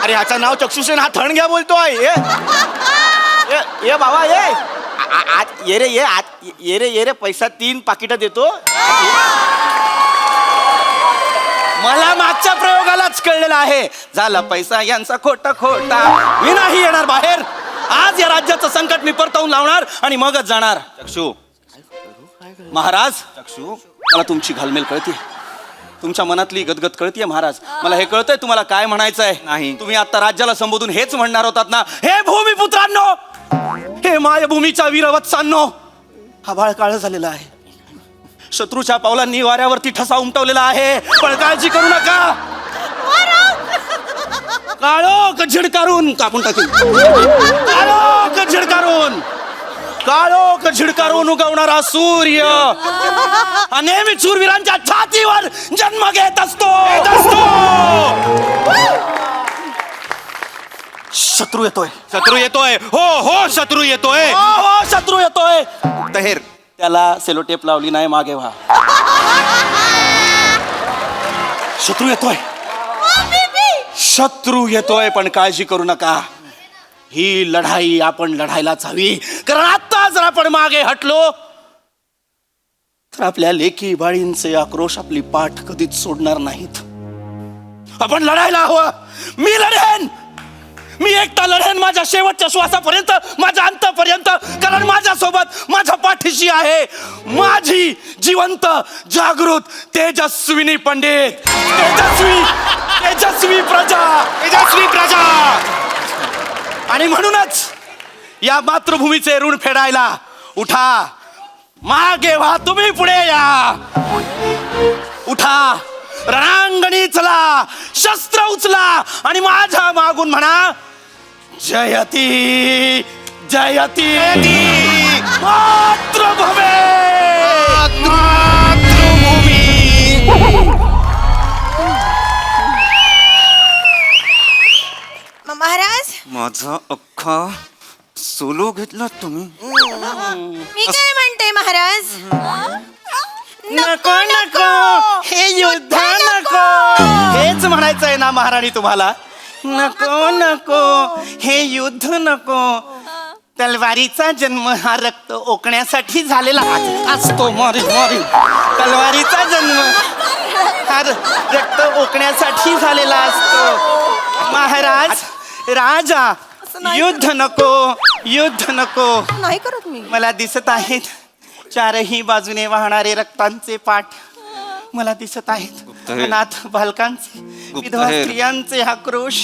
अरे ह्याचं नाव चक्षुसेन, हा थंड घ्या बोलतोय. ये बाबा ये. आत ये रे ये आत ये रे पैसा 3 पाकिटं देतो. मला मागच्या प्रयोगालाच कळलेलं आहे. झाला पैसा यांचा खोटा खोटा. मी नाही येणार बाहेर. आज या राज्याचं संकट मी परतवून लावणार आणि मगच जाणार. चक्षू महाराज, चक्षू मला तुमची घालमेल कळते, तुमच्या मनातली गदगद कळतीये महाराज. मला हे कळतंय तुम्हाला काय म्हणायचंय. नाही. तुम्ही आता राज्याला संबोधून हेच म्हणणार होतात ना, हे भूमिपुत्रांनो, हे मायभूमीच्या वीरवत्सांनो, हा बाळ काळ झालेला आहे. शत्रूच्या पावलांनी वाऱ्यावरती ठसा उमटवलेला आहे. पण काळजी करू नका, काळोख झिडकारून कापून टाकेल. काळोख झिडकारून उगवणारा सूर्य हा नेहमी शूरवीरांच्या छातीवर जन्म घेत असतो. शत्रू येतोय. हो शत्रू येतोय. तहेर त्याला सेलोटेप लावली नाही, मागे व्हा. शत्रू येतोय पण काळजी करू नका. ही लढाई आपण लढायलाच हवी, कारण आता जर आपण मागे हटलो तर आपल्या लेकी बाळींचे आक्रोश आपली पाठ कधीच सोडणार नाहीत. आपण लढायला हवं. मी लढेन, मी एकटा लढेन माझ्या शेवटच्या श्वासापर्यंत, माझ्या अंतापर्यंत, कारण माझ्यासोबत माझ्या पाठीशी आहे माझी जिवंत जागृत तेजस्विनी पंडित. तेजस्वी प्रजा. आणि म्हणूनच या मातृभूमीचे ऋण फेडायला उठा. मागे व्हा, तुम्ही पुढे या. उठा, रणांगणी चला, शस्त्र उचला आणि माझ्या मागून म्हणा, जयती जयती मातृभूमी. महाराज, माझा अख्खा सोलो घेतला तुम्ही. मी काय म्हणते महाराज, नको नको हे युद्ध नको. हेच म्हणायचंय ना महाराणी तुम्हाला. नको नको हे युद्ध नको. तलवारीचा जन्म हा रक्त ओकण्यासाठी झालेला असतो. तलवारीचा जन्म हा रक्त ओकण्यासाठी झालेला असतो. महाराज, राजा, युद्ध नको. नाही करत मी. मला दिसत आहेत चारही बाजूने वाहणारे रक्तांचे पाठ. मला दिसत आहेत अनाथ बालकांचे, विधवा स्त्रियांचे आक्रोश.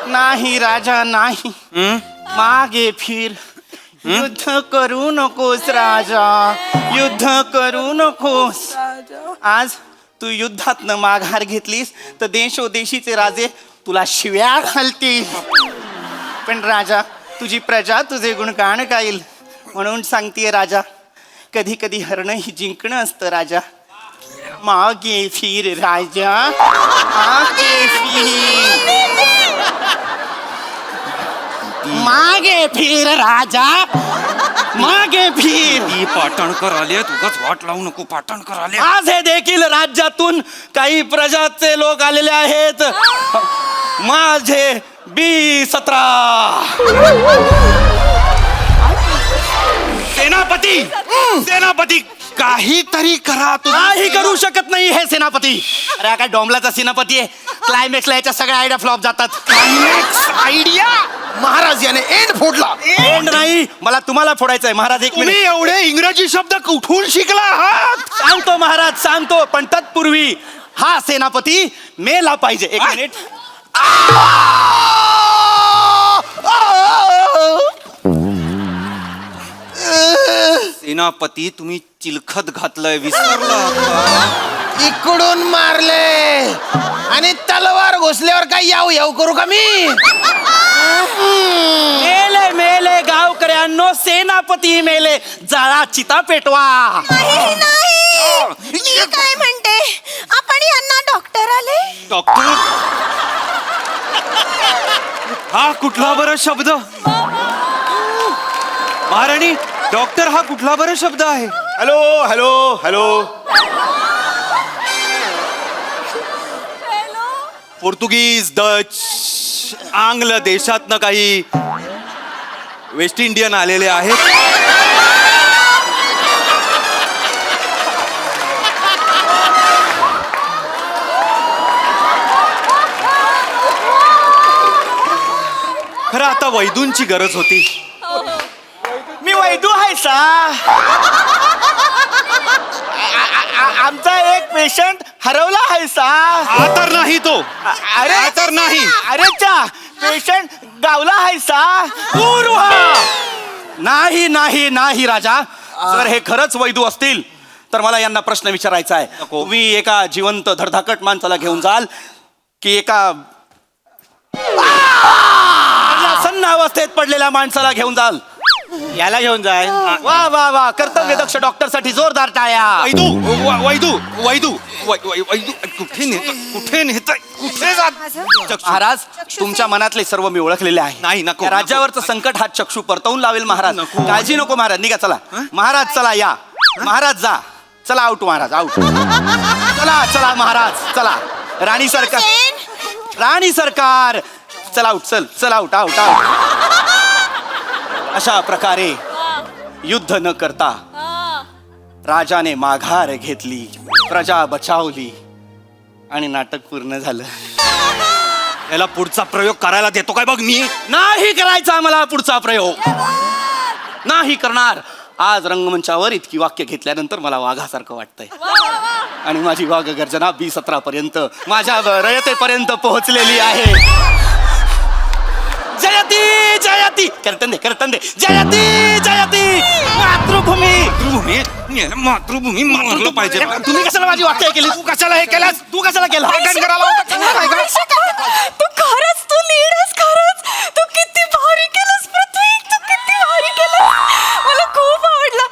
नाही राजा नाही, मागे फिर. युद्ध करू नकोस राजा, युद्ध करू नकोस. आज तू युद्धातनं माघार घेतलीस तर देशोदेशीचे राजे तुला शिव्या घालतील. पण राजा, तुझी प्रजा तुझे गुणगान गाईल. म्हणून सांगतेय राजा, कधी कधी हरणं ही जिंकणं असतं राजा. मागे फिर राजा, मागे फिर राजा, मागे फिर. पाटणकर आले, उगाच वाट लावू नको. पाटणकर आले. आज हे देखील राज्यातून काही प्रजाचे लोक आलेले आहेत. माझे B17 सेनापती काहीतरी करा. काही करू शकत नाही हे सेनापती. अरे काय डोंबलाचा सेनापती आहे. क्लायमॅक्सला याच्या सगळ्या आयडिया फ्लॉप जातात. आयडिया महाराज याने एंड फोडला. एंड नाही, मला तुम्हाला फोडायचं आहे महाराज. एक तुम्ही मिनिट एवढे इंग्रजी शब्द कुठून शिकला आहात? सांगतो महाराज, सांगतो. पण तत्पूर्वी हा सेनापती मेला पाहिजे. एक मिनिट. सेनापती, तुम्ही चिलखत घातलंय, विसरला. इकडून मारले आणि तलवार घोसल्यावर काय याऊ करू का मी? मेले गावकऱ्यांनो, सेनापती मेले. जाळा चिता पेटवा. नाही, मी काय म्हणते, आपण यांना डॉक्टर आले. डॉक्टर, हा कुठला बरं शब्द? महाराणी, डॉक्टर हा कुठला बरं शब्द आहे? हॅलो. पोर्तुगीज, डच, आंग्ल देशातनं काही वेस्ट इंडियन आलेले आहेत. खरं आता वैदूंची गरज होती. मी वैदू आहे सा. आमचा एक पेशंट हरवला आहे सा. हा तर नाही तो. अरे हा तर नाही. अरे चा पेशंट गावला आहे सा. दूर व्हा. नाही नाही नाही राजा, जर हे खरंच वैदू असतील तर मला यांना प्रश्न विचारायचा आहे. तुम्ही एका जिवंत धडधाकट माणसाला घेऊन जाल की एका सन्न अवस्थेत पडलेल्या माणसाला घेऊन जाल? याला घेऊन जाय. वा वा वा, कर्तव्यदक्ष डॉक्टर साठी जोरदार टाळ्या. वैदू वैदू वैदू वैदू कुठे नेत कुठे जात? महाराज, तुमच्या मनातले सर्व मी ओळखलेले आहे. नाही, नको, या राज्यावरचं संकट हा चक्षू परतवून लावेल महाराज. काळजी नको महाराज, निघा चला. महाराज चला या. महाराज जा. चला आउट महाराज, आउट. चला चला महाराज चला. राणी सरकार, राणी सरकार चला आउट. चल चल आउट आउट आउट. अशा प्रकारे युद्ध न करता राजाने माघार घेतली, प्रजा बचावली आणि नाटक पूर्ण झालं. याला पुढचा प्रयोग करायला देतो काय बघ मी. नाही करायचा आम्हाला पुढचा प्रयोग. नाही करणार. आज रंगमंचावर इतकी वाक्य घेतल्यानंतर मला वाघासारखं वाटतंय आणि माझी वाघ गर्जना B17 पर्यंत माझ्या रयतेपर्यंत पोहोचलेली आहे. जयती जयती करतंदे करतंदे जयती जयती मातृभूमी मातृभूमी मारलं पाहिजे. तुम्ही कशाला माझी वाक्य केली? तू कशाला हे केलास? तू कशाला केला? तू खरंच, तू लीडच खरंच. तू किती भारी केलंस पृथ्वी, तू किती भारी केलंस. मला खूप आवडलं.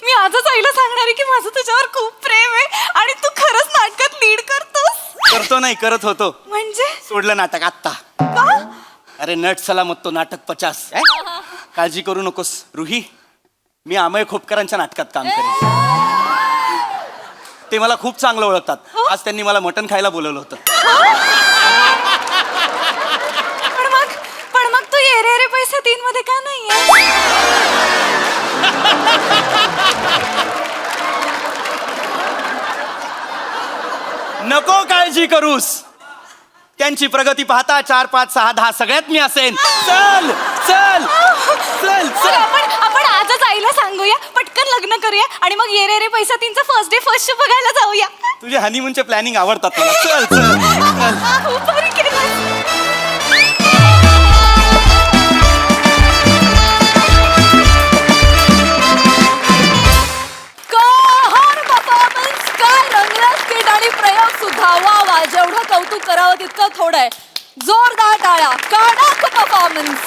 मी आजच आईला सांगणार आहे की माझं तुझ्यावर खूप प्रेम आहे आणि तू खरंच नाटकात लीड करतोस. करतो नाही, करत होतो. म्हणजे सोडलं नाटक आत्ता. का? अरे नट सलामत तो नाटक 50. काळजी करू नकोस रुही, मी अमय खोपकरांच्या नाटकात काम करेन. ते मला खूप चांगलं ओळखतात. आज त्यांनी मला मटण खायला बोलवलं होतं. पण मग तू येरे रे पैसा 3 मध्ये का नाहीये? नको काळजी करूस. त्यांची प्रगती पाहता 4, 5, 6, 10 सगळ्यात मी असेन. चल चल चल तर चल. आपण आजच आईला सांगूया, पटकन लग्न करूया आणि मग येरे रे पैसा 3चा फर्स्ट डे फर्स्ट शो बघायला जाऊया. तुझे हनीमूनचे प्लॅनिंग आवडतात मला. चल चल. खूप भारी केलंस. काय रंगला स्किट आणि प्रयोग सुद्धा. वा वा, जेवढं कौतुक करावं तितकं थोडं आहे. जोरदार टाळ्या. कडक परफॉर्मन्स.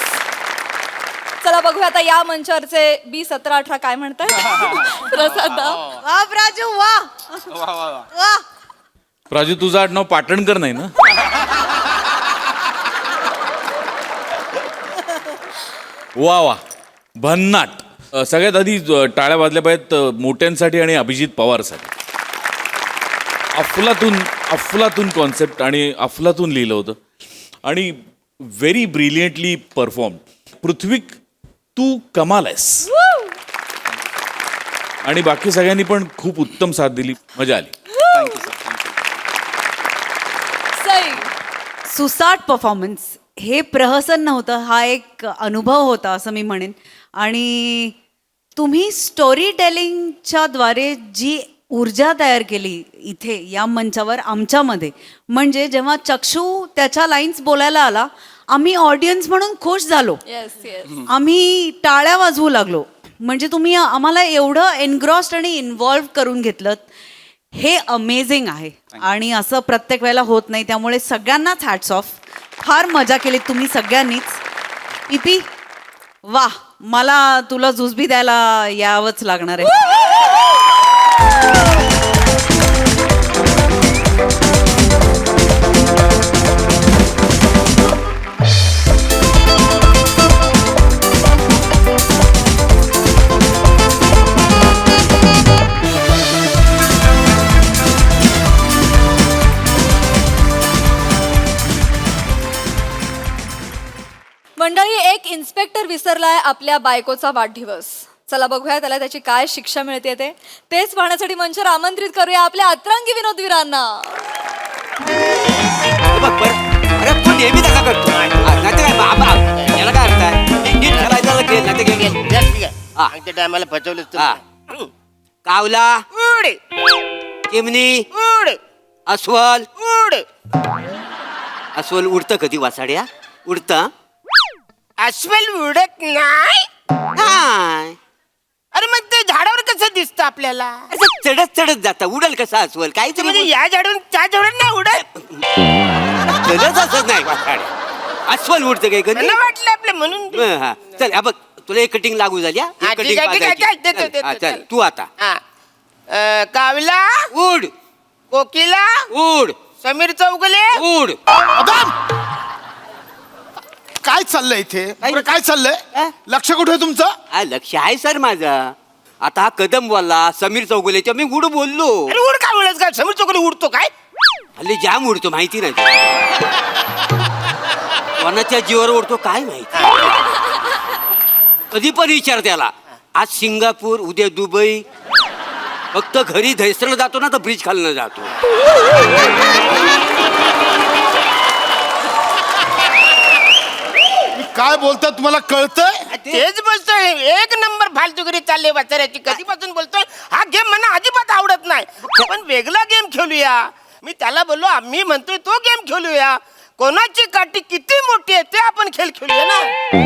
चला बघूया आता या मंचावरचे B17, 18 काय म्हणतात. प्रसाद वा राजू वा. वा वा वा. वा. प्राजू, तुझं आडनाव पाटणकर नाही ना? वा वा, भन्नाट. सगळ्यात आधी टाळ्या वाजल्या पाहिजेत मोठ्यांसाठी आणि अभिजित पवारसाठी. अफलातून कॉन्सेप्ट आणि अफलातून लिहिलं होतं आणि व्हेरी ब्रिलियंटली परफॉर्म. पृथ्वीक, तू कमाल आहेस. आणि बाकी सगळ्यांनी पण खूप उत्तम साथ दिली, मजा आली. सई. सुसाट परफॉर्मन्स. हे प्रहसन नव्हतं, हा एक अनुभव होता असं मी म्हणेन. आणि तुम्ही स्टोरी टेलिंगच्या द्वारे जी ऊर्जा तयार केली इथे या मंचावर आमच्यामध्ये, म्हणजे जेव्हा चक्षू त्याच्या लाईन्स बोलायला आला, आम्ही ऑडियन्स म्हणून खुश झालो. Yes yes. आम्ही टाळ्या वाजवू लागलो. म्हणजे तुम्ही आम्हाला एवढं एनग्रॉस्ड आणि इन्व्हॉल्व करून घेतलं, हे अमेझिंग आहे. आणि असं प्रत्येक वेळेला होत नाही, त्यामुळे सगळ्यांनाच हॅट्स ऑफ. फार मजा केली तुम्ही सगळ्यांनीच. इपी वा, मला तुला जुजबी द्यायला यावंच लागणार आहे. मंडळी, एक इन्स्पेक्टर विसरलाय आपल्या बायकोचा वाढदिवस. चला बघूया त्याला त्याची काय शिक्षा मिळते तेच पाहण्यासाठी मंचावर आमंत्रित करूया आपल्या अतरंगी विनोदवीरांना. अरे तू नेहमी तसा करतो नाहीतर काय याला काय अर्थ आहे? नीट खेळायचं खेळ नाही तर गेम. त्या टायमाला फसवलंच हा. कावला उड चिमणी उड अस्वल उड अस्वल उडतं कधी वासाड्या उडतं अस्वल उडत नाही. नाही. अरे मग ते झाडावर कसं दिसतं आपल्याला? असं चढत चढत जाता उडल कसा अस्वल काहीतरी म्हणजे या झाडून त्या झाडून नाही उडत. चढत असत नाही वासाड्या अस्वल उडतं काय कधी मला वाटलं आपलं म्हणून. हा चल हा बघ तुला एक कटिंग लागू झाली हा? हा, एक ठीक आहे, ठीक आहे, कटिंग देतो, पाजायची. देतो, हा, चल चल. तू आता हा. कावला उड कोकिला उड समीर चौगले उड. काय चाललंय इथे बरं, काय चाललंय हा? लक्ष कुठे आहे तुमचं? लक्ष आहे सर माझं. आता हा कदम बोलला समीर चौगुले मी उड बोललो. अरे उड काय उडत काय समीर चौगले उडतो काय? हल्ली जाम उडतो माहिती नाही कोणाच्या जीवावर उडतो काय माहिती. कधी पण विचार त्याला. आज सिंगापूर उद्या दुबई. फक्त घरी धैसरला जातो ना तर ब्रिज खालनं जातो. काय बोलतात तुम्हाला कळतंय? तेच बोलतोय एक नंबर फालतुगिरी चालली वाचाऱ्याची. कधीपासून बोलतोय हा गेम मला अजिबात आवडत नाही पण वेगळा गेम खेळूया. मी त्याला बोललो आम्ही म्हणतोय तो गेम खेळूया. कोणाची काठी किती मोठी आहे ते आपण खेळ खेळूया ना.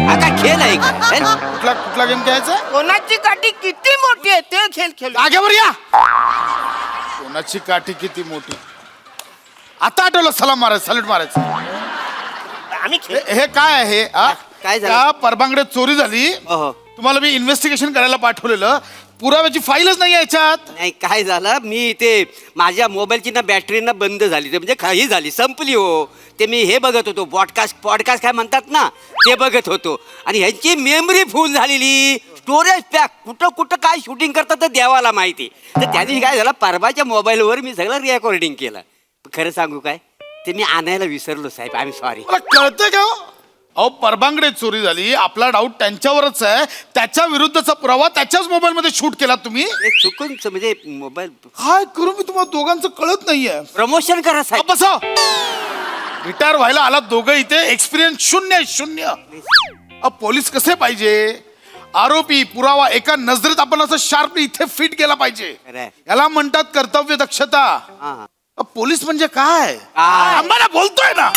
हा काय खेळ आहे का? कुठला कुठला गेम खेळायचा? कोणाची काठी किती मोठी आहे ते खेळ खेळूया. जागेवर या. कोणाची काठी किती मोठी? आता आठवलं सलाम मारायचं सॅल्यूट मारायचं. आम्ही खेळ हे काय आहे हा? काय झालं? त्या परबांगडे चोरी झाली. अहो. तुम्हाला मी इन्व्हेस्टिगेशन करायला पाठवलेलं. पुराव्याची फाईलच नाही याच्यात. नाही काय झालं मी ते माझ्या मोबाईलची ना बॅटरी ना बंद झाली ते म्हणजे काही झाली संपली हो. ते मी हे बघत होतो पॉडकास्ट काय म्हणतात ना ते बघत होतो आणि ह्यांची मेमरी फुल झालेली. स्टोरेज पॅक कुठं कुठं काय शूटिंग करतात तर देवाला माहिती. तर त्या दिवशी काय झालं परवाच्या मोबाईलवर मी सगळं रेकॉर्डिंग केलं. खरं सांगू काय ते मी आणायला विसरलो साहेब. I am sorry. मला कळतंय का हो? अहो परबांगडे चोरी झाली. आपला डाऊट त्यांच्यावरच आहे. त्याच्या विरुद्धचा पुरावा त्याच्याच मोबाईल मध्ये शूट केला तुम्ही. चुकून म्हणजे मोबाईल काय करू मी तुम्हाला दोघांचं कळत नाहीये. प्रमोशन करा साहेब. बसा. रिटायर व्हायला आला दोघं इथे. एक्सपिरियन्स शून्य. पोलीस कसे पाहिजे? आरोपी पुरावा एका नजरेत आपण असं शार्पली इथे फिट केला पाहिजे. खरंय. याला म्हणतात कर्तव्य दक्षता. हा. पोलीस म्हणजे काय? काय? आम्हाला बोलतोय ना.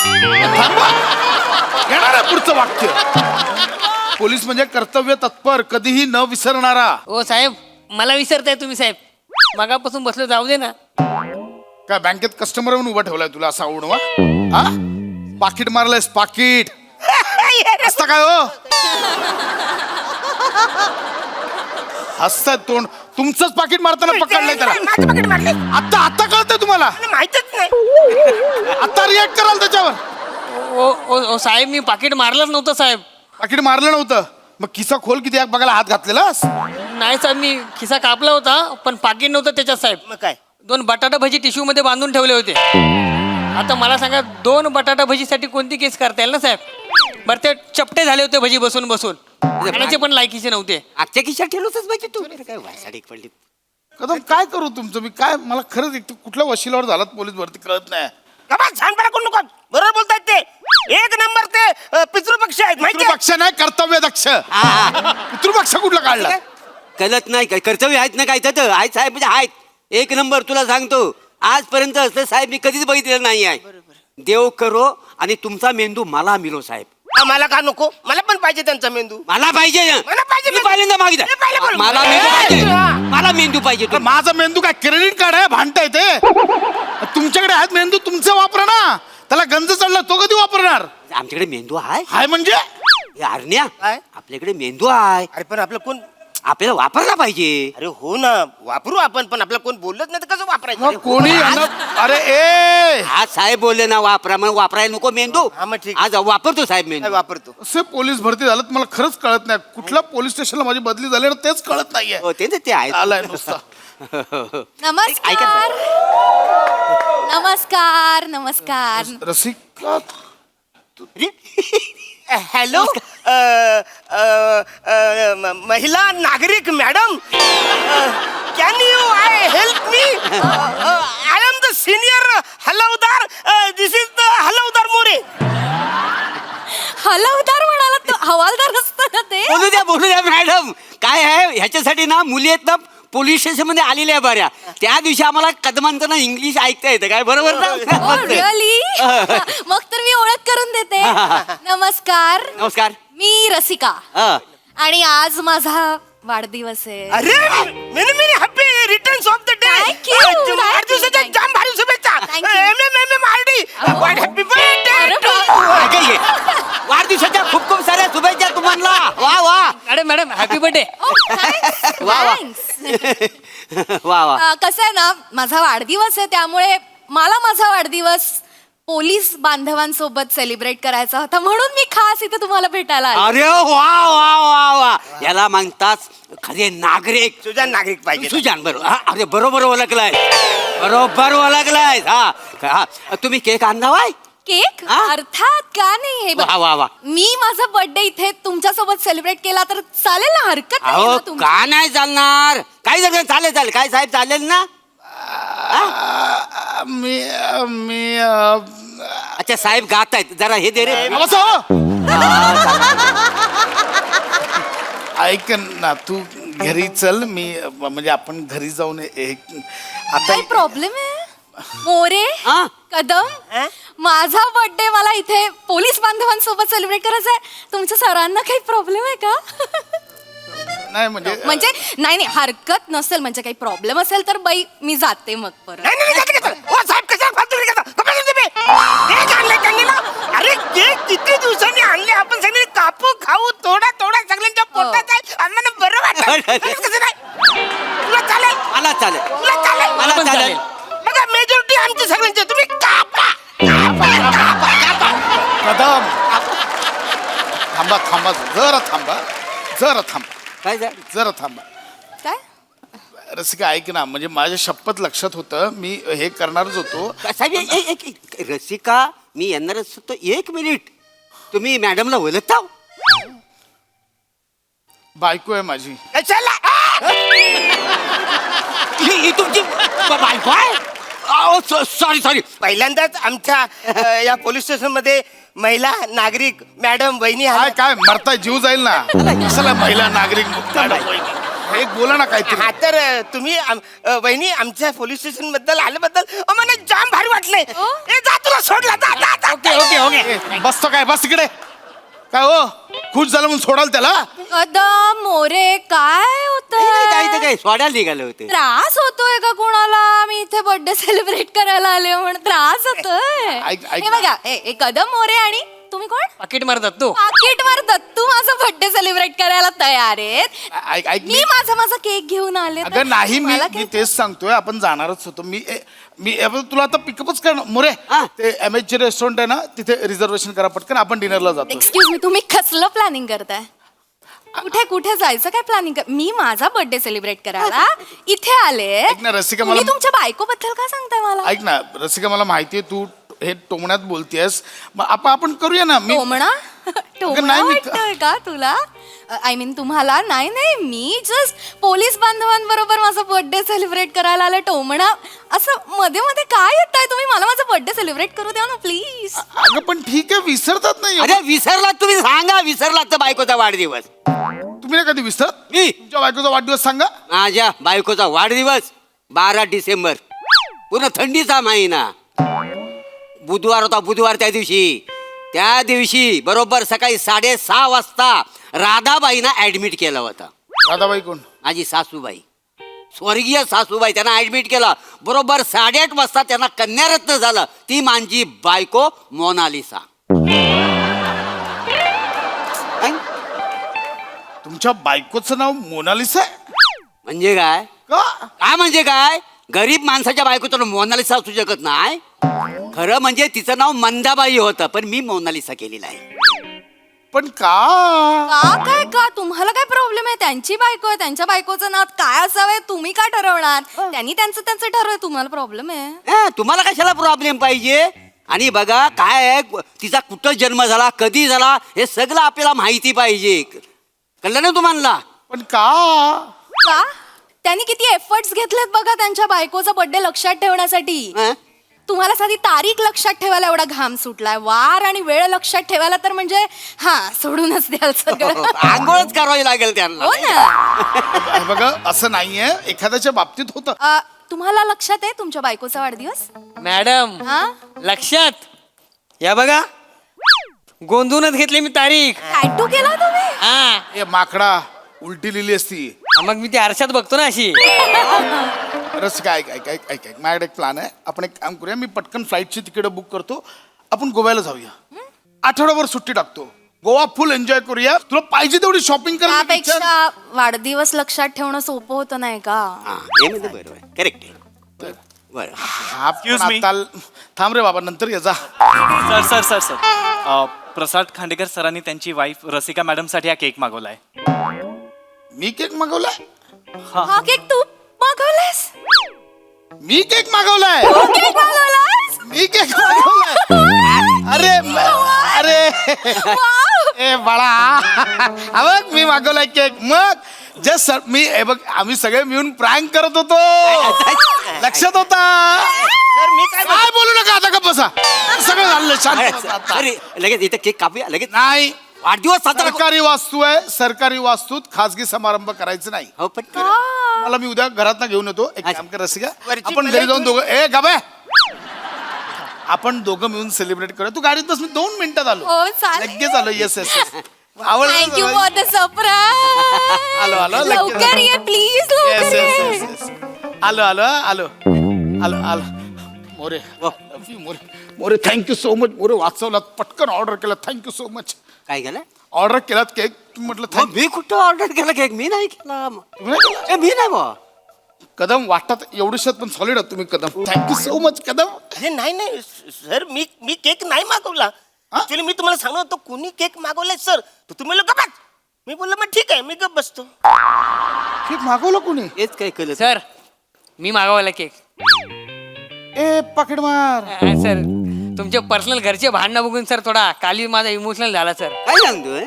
थांबा. येणार आहे पुढचं वाक्य. पोलीस म्हणजे कर्तव्य तत्पर कधीही न विसरणारा. ओ साहेब मला विसरताय तुम्ही साहेब. मगापासून बसलो जाऊ दे ना. काय बँकेत कस्टमर म्हणून उभा ठेवलाय तुला असा उडवा? हा? पाकिट मारलंयस पाकिट. असतं काय हो? हसतात तोंड. तुमचंच पाकिट मारताना पकडलंय त्याला. आता कळतंय तुम्हाला? माहितच नाही. आता रिॲक्ट कराल त्याच्यावर. ओ साहेब मी पाकिट मारलंच नव्हतं साहेब. पाकिट मारलं नव्हतं मग खिसा खोल किती बघायला हात घातलेलास? नाही साहेब मी खिसा कापला होता पण पाकिट नव्हतं त्याच्यात साहेब. मग काय 2 बटाटा भजी टिश्यू मध्ये बांधून ठेवले होते. आता मला सांगा 2 बटाटा भजीसाठी कोणती केस करता येईल ना साहेब? बरं ते चपटे झाले होते भजी बसून खाण्याचे पण लायकीचे नव्हते. आजच्या खिशात ठेवलोच पाहिजे तू. काय वासाडी पडली. कदम काय करू तुमचं मी काय मला खरंच एक कुठल्या वशिलावर झालात पोलीस भरती कळत नाही. छानपणा करू नको. बरोबर बोलतायत ते. एक नंबर ते पितृपक्ष आहेत माहिती पितृपक्ष नाही कर्तव्य दक्ष. पितृपक्ष कुठला काढला? कळत नाही काय कर्तव्य आहेत ना काय तर आहेत साहेब म्हणजे आहेत. एक नंबर तुला सांगतो आजपर्यंत असलं साहेब मी कधीच बघितलेलं नाही आहे. देव करो आणि तुमचा मेंदू मला मिलो साहेब. मला का नको? मला पण पाहिजे त्यांचा मेंदू. मला पाहिजे मला पाहिजे मी मेंदू. पहिल्यांदा मी पहिलं मागितलं बोललो. मला मेंदू पाहिजे. मला मेंदू पाहिजे तर माझा मेंदू काय क्रेडिट कार्ड आहे भांडताय ते? तुमच्याकडे आहेत मेंदू तुमचे वापरा ना. त्याला गंज चढला तो कधी वापरणार? आमच्याकडे मेंदू आहे. हाय म्हणजे हरण्या काय? आपल्याकडे मेंदू आहे. अरे पण आपलं कोण? आपल्याला वापरला पाहिजे. अरे हो ना वापरू आपण पण आपलं कोण बोलत नाही तर कसं वापरायचं? मग कोणी अरे ए आज साहेब बोलले ना वापरा मग वापरायला नको मेंदू. हा, मग ठीक. आज वापरतो साहेब मेंदू. काय वापरतो? असे पोलीस भरती झालं मला खरंच कळत नाही. कुठल्या पोलीस स्टेशनला माझी बदली झाली ना तेच कळत नाहीये. हो ते आहे. आलाय नुसता. नमस्कार. रसिका हॅलो महिला नागरिक madam can you I help me I am the senior हलवदार दिस इज द हलवदार मोरे. हलवदार म्हणाला तो हवालदार असतं ना ते. बोलू द्या मॅडम. काय आहे ह्याच्यासाठी ना मुली आहेत ना पोलीस स्टेशन मध्ये आलेल्या बऱ्या. त्या दिवशी आम्हाला कदमांचं ना इंग्लिश ऐकता येतं काय बरोबर ना? रिअली? मग तर मी ओळख करून देते. नमस्कार, नमस्कार. मी रसिका हा. आणि आज माझा वाढदिवस आहे. अरे many many happy returns of the day. Thank you. वाढदिवसाच्या जाम भारी शुभेच्छा. Thank you. वाढ हॅपी बर्थडे टू काय आहे? वाढदिवसाच्या खूप खूप साऱ्या शुभेच्छा तुम्हाला. वा वा मॅडम हॅपी बर्थडे. वा वा. वा वा. कसं आहे ना, माझा वाढदिवस आहे त्यामुळे मला माझा वाढदिवस पोलीस बांधवांसोबत सेलिब्रेट करायचा होता, म्हणून मी खास इथे तुम्हाला भेटायला आले. अरे वा वा वा वा. याला म्हणतात खरे नागरिक. सुजान नागरिक पाहिजे. सुजान बरोबर. हा, अरे बरोबर ओळखलाय. बरोबर ओळखलाय. हा तुम्ही केक आणलाय? केक? हा? अर्थात का नाही. हे बघ, वा वा वा. मी माझा बर्थडे इथे तुमच्यासोबत सेलिब्रेट केला तर चालेल ना? हरकत नाही अहो ना तुमची? का नाही चालणार? काय जर चालेल काय साहेब चालेल ना? मी अच्छा साहेब गात आहेत जरा हे दे रे. ऐक ना तू घरी चल. मी म्हणजे आपण घरी जाऊन आता काही प्रॉब्लेम आहे? मोरे, हा? कदम, माझा बर्थडे मला इथे पोलीस बांधवांसोबत सेलिब्रेट करायचा आहे. तुमच्या सरांना काही प्रॉब्लेम आहे का? नाही म्हणजे म्हणजे नाही हरकत नसेल. म्हणजे काही प्रॉब्लेम असेल तर बाई मी जाते मग परत. साहेब कशाला फालतू अरे केक किती दिवसांनी आणले आपण सगळे कापू खाऊ थोडा सगळ्यांच्या पोटात आहे. आम्हाला बरं वाटत. कसं नाही तुला चालेल? मला चालेल. तुला चालेल? मला चालेल. बघा मेजॉरिटी आमची सगळ्यांची. तुम्ही कापा. कदम थांबा जरा थांबा. काय झालं? जरा थांबा. काय? रसिका ऐक ना, म्हणजे माझ्या शपथ लक्षात होतं मी हे करणारच होतो. साहेब एक रसिका मी येणारच होतो. एक मिनिट. तुम्ही मॅडमला ओळखता? बायको आहे माझी. कशाला? ही तुमची बायको आहे? सॉरी. पहिल्यांदाच आमच्या या पोलीस स्टेशन मध्ये महिला नागरिक मॅडम वहिनी आल्या. काय मरताय जीव जाईल ना. कशाला महिला नागरिक मॅडम वहिनी? एक बोला ना काहीतरी. हा तर तुम्ही वहिनी आमच्या पोलीस स्टेशन बद्दल आल्याबद्दल मला जाम भारी वाटलंय. ए, जा तुला सोडला. ओके बसतो काय? बस तिकडे. काय हो खुश झालं म्हणून सोडाल त्याला? कदम, मोरे, काय होतं? काय सोडायला निघाले होते. त्रास होतोय का कोणाला? मी इथे बर्थडे सेलिब्रेट करायला आले म्हणून त्रास होतोय. ऐक हे बघा, हे कदम, मोरे आणि तुम्ही कोण? पाकिट मारतात तू. पाकिटवर दत्तू माझा बर्थडे सेलिब्रेट करायला तयार आहेत. ऐक मी माझा केक घेऊन आले. तर अगं नाही मला मी तेच सांगतोय. आपण जाणारच होतो. मी तुला आता पिकअपच करणार. मोरे ते MH रेस्टॉरंट आहे ना तिथे रिझर्वेशन करा पटकन. आपण डिनरला जातो. एक्सक्यूज मी, तुम्ही कसलं प्लॅनिंग करताय? कुठे जायचं काय प्लॅनिंग? मी माझा बर्थडे सेलिब्रेट करायला इथे आले. ऐक ना, रसिका, तुम्ही मला- तुमच्या बायको बद्दल काय सांगताय मला? ऐक ना रसिका, मला माहितीये तू हे टोमण्यात बोलतेस. मग आपण करूया ना. मी टोमणा नाही, मी- वाटतोय का तुला? आय मीन तुम्हाला? नाही मी जस्ट पोलीस बांधवांबरोबर माझा बर्थडे सेलिब्रेट करायला आले. टोमणा असं मध्ये काय येताय तुम्ही? मला माझा बर्थडे सेलिब्रेट करू द्या ना प्लीज. अगं पण ठीक आहे विसरतात नाही. अरे विसरलात तुम्ही? सांगा विसरलात तर बायकोचा वाढदिवस. तुम्ही नाही कधी विसरत? मी तुमच्या बायकोचा वाढदिवस सांगा. माझ्या बायकोचा वाढदिवस 12 डिसेंबर. पूर्ण थंडीचा महिना. बुधवार होता. त्या दिवशी बरोबर सकाळी 6:30 वाजता राधाबाईंना ऍडमिट केलं होतं. राधाबाई कोण? माझी सासूबाई, स्वर्गीय सासूबाई. त्यांना ऍडमिट केलं. बरोबर 8:30 वाजता त्यांना कन्यारत्न झालं. ती माझी बायको मोनालिसा. तुमच्या बायकोचं नाव मोनालिसा आहे? म्हणजे काय? का? काय म्हणजे काय? गरीब माणसाच्या बायकोचं नाव मोनालिसा असू शकत नाही. खरं म्हणजे तिचं नाव मंदाबाई होतं, पण मी मोनालिसा केलेलं आहे. पण का? का तुम्हाला काय प्रॉब्लेम आहे? त्यांची बायको आहे. त्यांच्या बायकोचं नाव काय असावं तुम्ही काय ठरवणार? त्यांनी त्यांचं ठरवलं. तुम्हाला प्रॉब्लेम आहे? तुम्हाला कशाला प्रॉब्लेम पाहिजे? आणि बघा काय आहे, तिचा कुठं जन्म झाला, कधी झाला, हे सगळं आपल्याला माहिती पाहिजे. कळलं ना तुम्हाला? पण का का त्यांनी किती एफर्ट्स घेतलेत बघा त्यांच्या बायकोचा बर्थडे लक्षात ठेवण्यासाठी. हं? तुम्हाला साधी तारीख लक्षात ठेवायला एवढा घाम सुटलाय, वार आणि वेळ लक्षात ठेवायला तर म्हणजे हा सोडूनच द्याल सगळं. आंघोळच करावी लागेल त्यांना. हो ना. बघा असं नाहीये, एखाद्याच्या बाबतीत होतं. तुम्हाला लक्षात आहे तुमच्या बायकोचा वाढदिवस? मॅडम हा लक्षात या बघा, गोंधूनच घेतली मी तारीख. टॅटू केला तुम्ही? हा ए माकडा, उलटी लिहिली असती. मग मी ती आरशात बघतो ना अशी. रस काय काय काय काय काय माझ्याकडे एक प्लॅन आहे. आपण एक काम करूया, मी पटकन फ्लाईटची तिकीट बुक करतो, आपण गोव्याला जाऊया. आठवडाभर सुट्टी टाकतो, गोवा फुल एन्जॉय करूया. तुला पाहिजे तेवढी शॉपिंग कर. त्यापेक्षा वाढदिवस लक्षात ठेवणं सोपं होतं नाही का? हा, हे म्हणजे बरोबर आहे, करेक्ट आहे. बरं. हा Excuse me. थांब रे बाबा, नंतर ये जा. सर सर सर सर प्रसाद खांडेकर सरांनी त्यांची वाईफ रसिका मॅडम साठी हा केक मागवलाय. मी केक मागवलाय? हा केक तू मागवलास? मी केक मागवलाय? केक मागवलास? मी केक मागवलाय? अरे ए बाळा, बघ मी मागवलाय केक. मग जस्ट सर मी हे बघ, आम्ही सगळे मिळून प्रँक करत होतो, लक्षात होता. मी काय काय बोलू नका, आता का बसा. सगळं झालं शांत बसा आता. अरे लगेच इथे केक कापूया लगेच. नाही, वाढदिवस साजरा करू. सरकारी वास्तू आहे, सरकारी वास्तूत खासगी समारंभ करायचं नाही. हो पण मला मी उद्या घरात घेऊन येतो. एक अच्छा. काम कर रसिका, वरची आपण मला घरी जाऊन तू- दोघं गाबे आपण दोघं मिळून सेलिब्रेट करूया. तू गाडीत बस, मी 2 मिनिटात आलो. हो चालेल. लगेच आलो. येस येस आवडलं थँक्यू ना? For the surprise. आलो, आलो, लगेच लवकर आलो. ये प्लीज, Yes, लवकर yes, ये. yes, yes. आलो आलो आलो आलो आलो More More thank you so much. More वाचवलात, पटकन ऑर्डर केला. Thank you so much. काय केलं? ऑर्डर केलात केक, म्हटलं मग मी कुठं ऑर्डर केला केक? मी नाही केला. ए, मी नाही बा. कदम वाटतात एवढ्यात पण सॉलिड आहात तुम्ही Kadam. Thank you so much Kadam. अरे नाही नाही सर, मी केक नाही मागवला. ऍक्च्युली मी तुम्हाला सांगणार होतो कोणी केक मागवलाय सर, तर तुम्ही लोक बस. मी बोललो मग ठीक आहे, मी गप बसतो. केक मागवलं कोणी? हेच काय केलं सर मी मागवला केक. ए पाकिट मार. सर तुमचे पर्सनल घरचे भांडणं बघून सर थोडा काली माझा इमोशनल झाला सर. काय सांगतोय?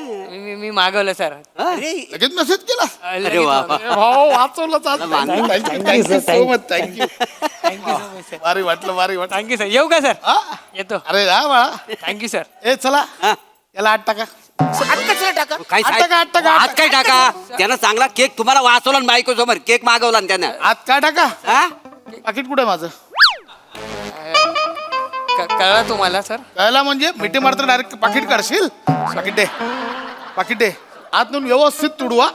मी मागवलं सर. अरे लगेच मेसेज केला. अरे वा वा. भाऊ वाचवलं. Thank you so much. थँक्यू. भारी वाटलं, भारी वाटलं. Thank you sir. येऊ का सर? हा? येतो. अरे जा बाळा. Thank you sir. ए चला, हा. याला 8 टाका. आत कशाला टाका? काय आत टाका, आत टाका, आज काय टाका? त्यानं चांगला केक तुम्हाला वाचवला आणि बायको समोर केक मागवला आणि त्यानं. आत काय टाका? हा? पाकिट कुठे माझं? कळलं तुम्हाला सर? कळला म्हणजे मिठी मारता डायरेक्ट पाकिट काढशील. पाकिट दे, पाकिट दे. आत नेऊन व्यवस्थित तुडवा.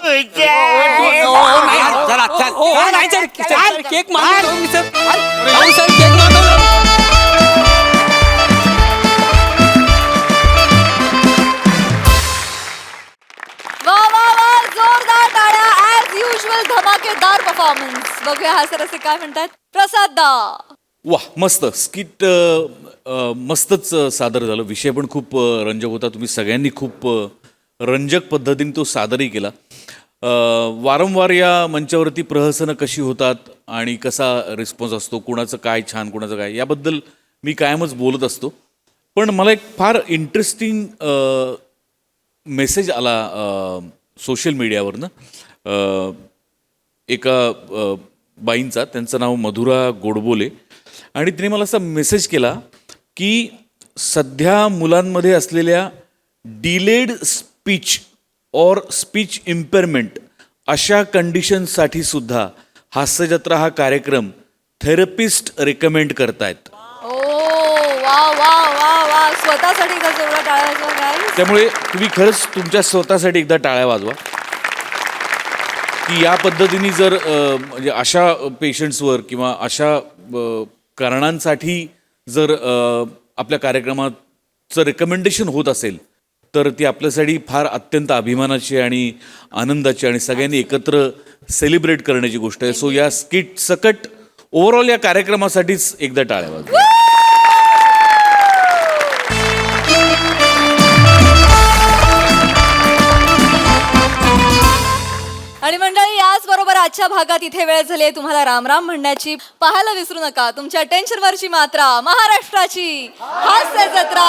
चला चल. ओ नाही सर, सर केक मागवतो मी सर. अहो, सर केक मागवला. वा वा वा, जोरदार टाळ्या. ऍज युजल धमाकेदार परफॉर्मन्स. बघूया हा सर असे काय म्हणतात. प्रसाद दा. वा मस्त स्किट मस्तच सादर झालं. विषय पण खूप रंजक होता. तुम्ही सगळ्यांनी खूप रंजक पद्धतीने तो सादरही केला. वारंवार या मंचावरती प्रहसनं कशी होतात आणि कसा रिस्पॉन्स असतो, कुणाचं काय छान कुणाचं काय, याबद्दल मी कायमच बोलत असतो. पण मला एक फार इंटरेस्टिंग मेसेज आला सोशल मीडियावरनं एका बाईंचा. त्यांचं नाव मधुरा गोडबोले. आणि तिने मला असा मेसेज केला की सध्या मुलांमध्ये असलेल्या डिलेड स्पीच और स्पीच इम्पेअरमेंट अशा कंडिशनसाठी सुद्धा हास्यजत्रा हा कार्यक्रम थेरपिस्ट रेकमेंड करतायत. ओ वा वा वा वा, स्वतःसाठी का जोरदार टाळ्या वाजवा काय. त्यामुळे तुम्ही खरंच तुमच्या स्वतःसाठी एकदा टाळ्या वाजवा की या पद्धतीने जर म्हणजे अशा पेशंट्सवर किंवा अशा कारणांसाठी जर आपल्या कार्यक्रमाचं रेकमेंडेशन होत असेल तर ती आपल्यासाठी फार अत्यंत अभिमानाची आणि आनंदाची आणि सगळ्यांनी एकत्र सेलिब्रेट करण्याची गोष्ट आहे. सो या स्किट सकट ओव्हरऑल या कार्यक्रमासाठीच एकदा टाळ्या वाजवा. आणि मंडळी याच बरोबर आजच्या भागात इथे वेळ झाली आहे तुम्हाला राम राम म्हणण्याची. पाहायला विसरू नका तुमच्या टेन्शनवरची मात्रा महाराष्ट्राची हास्य जत्रा.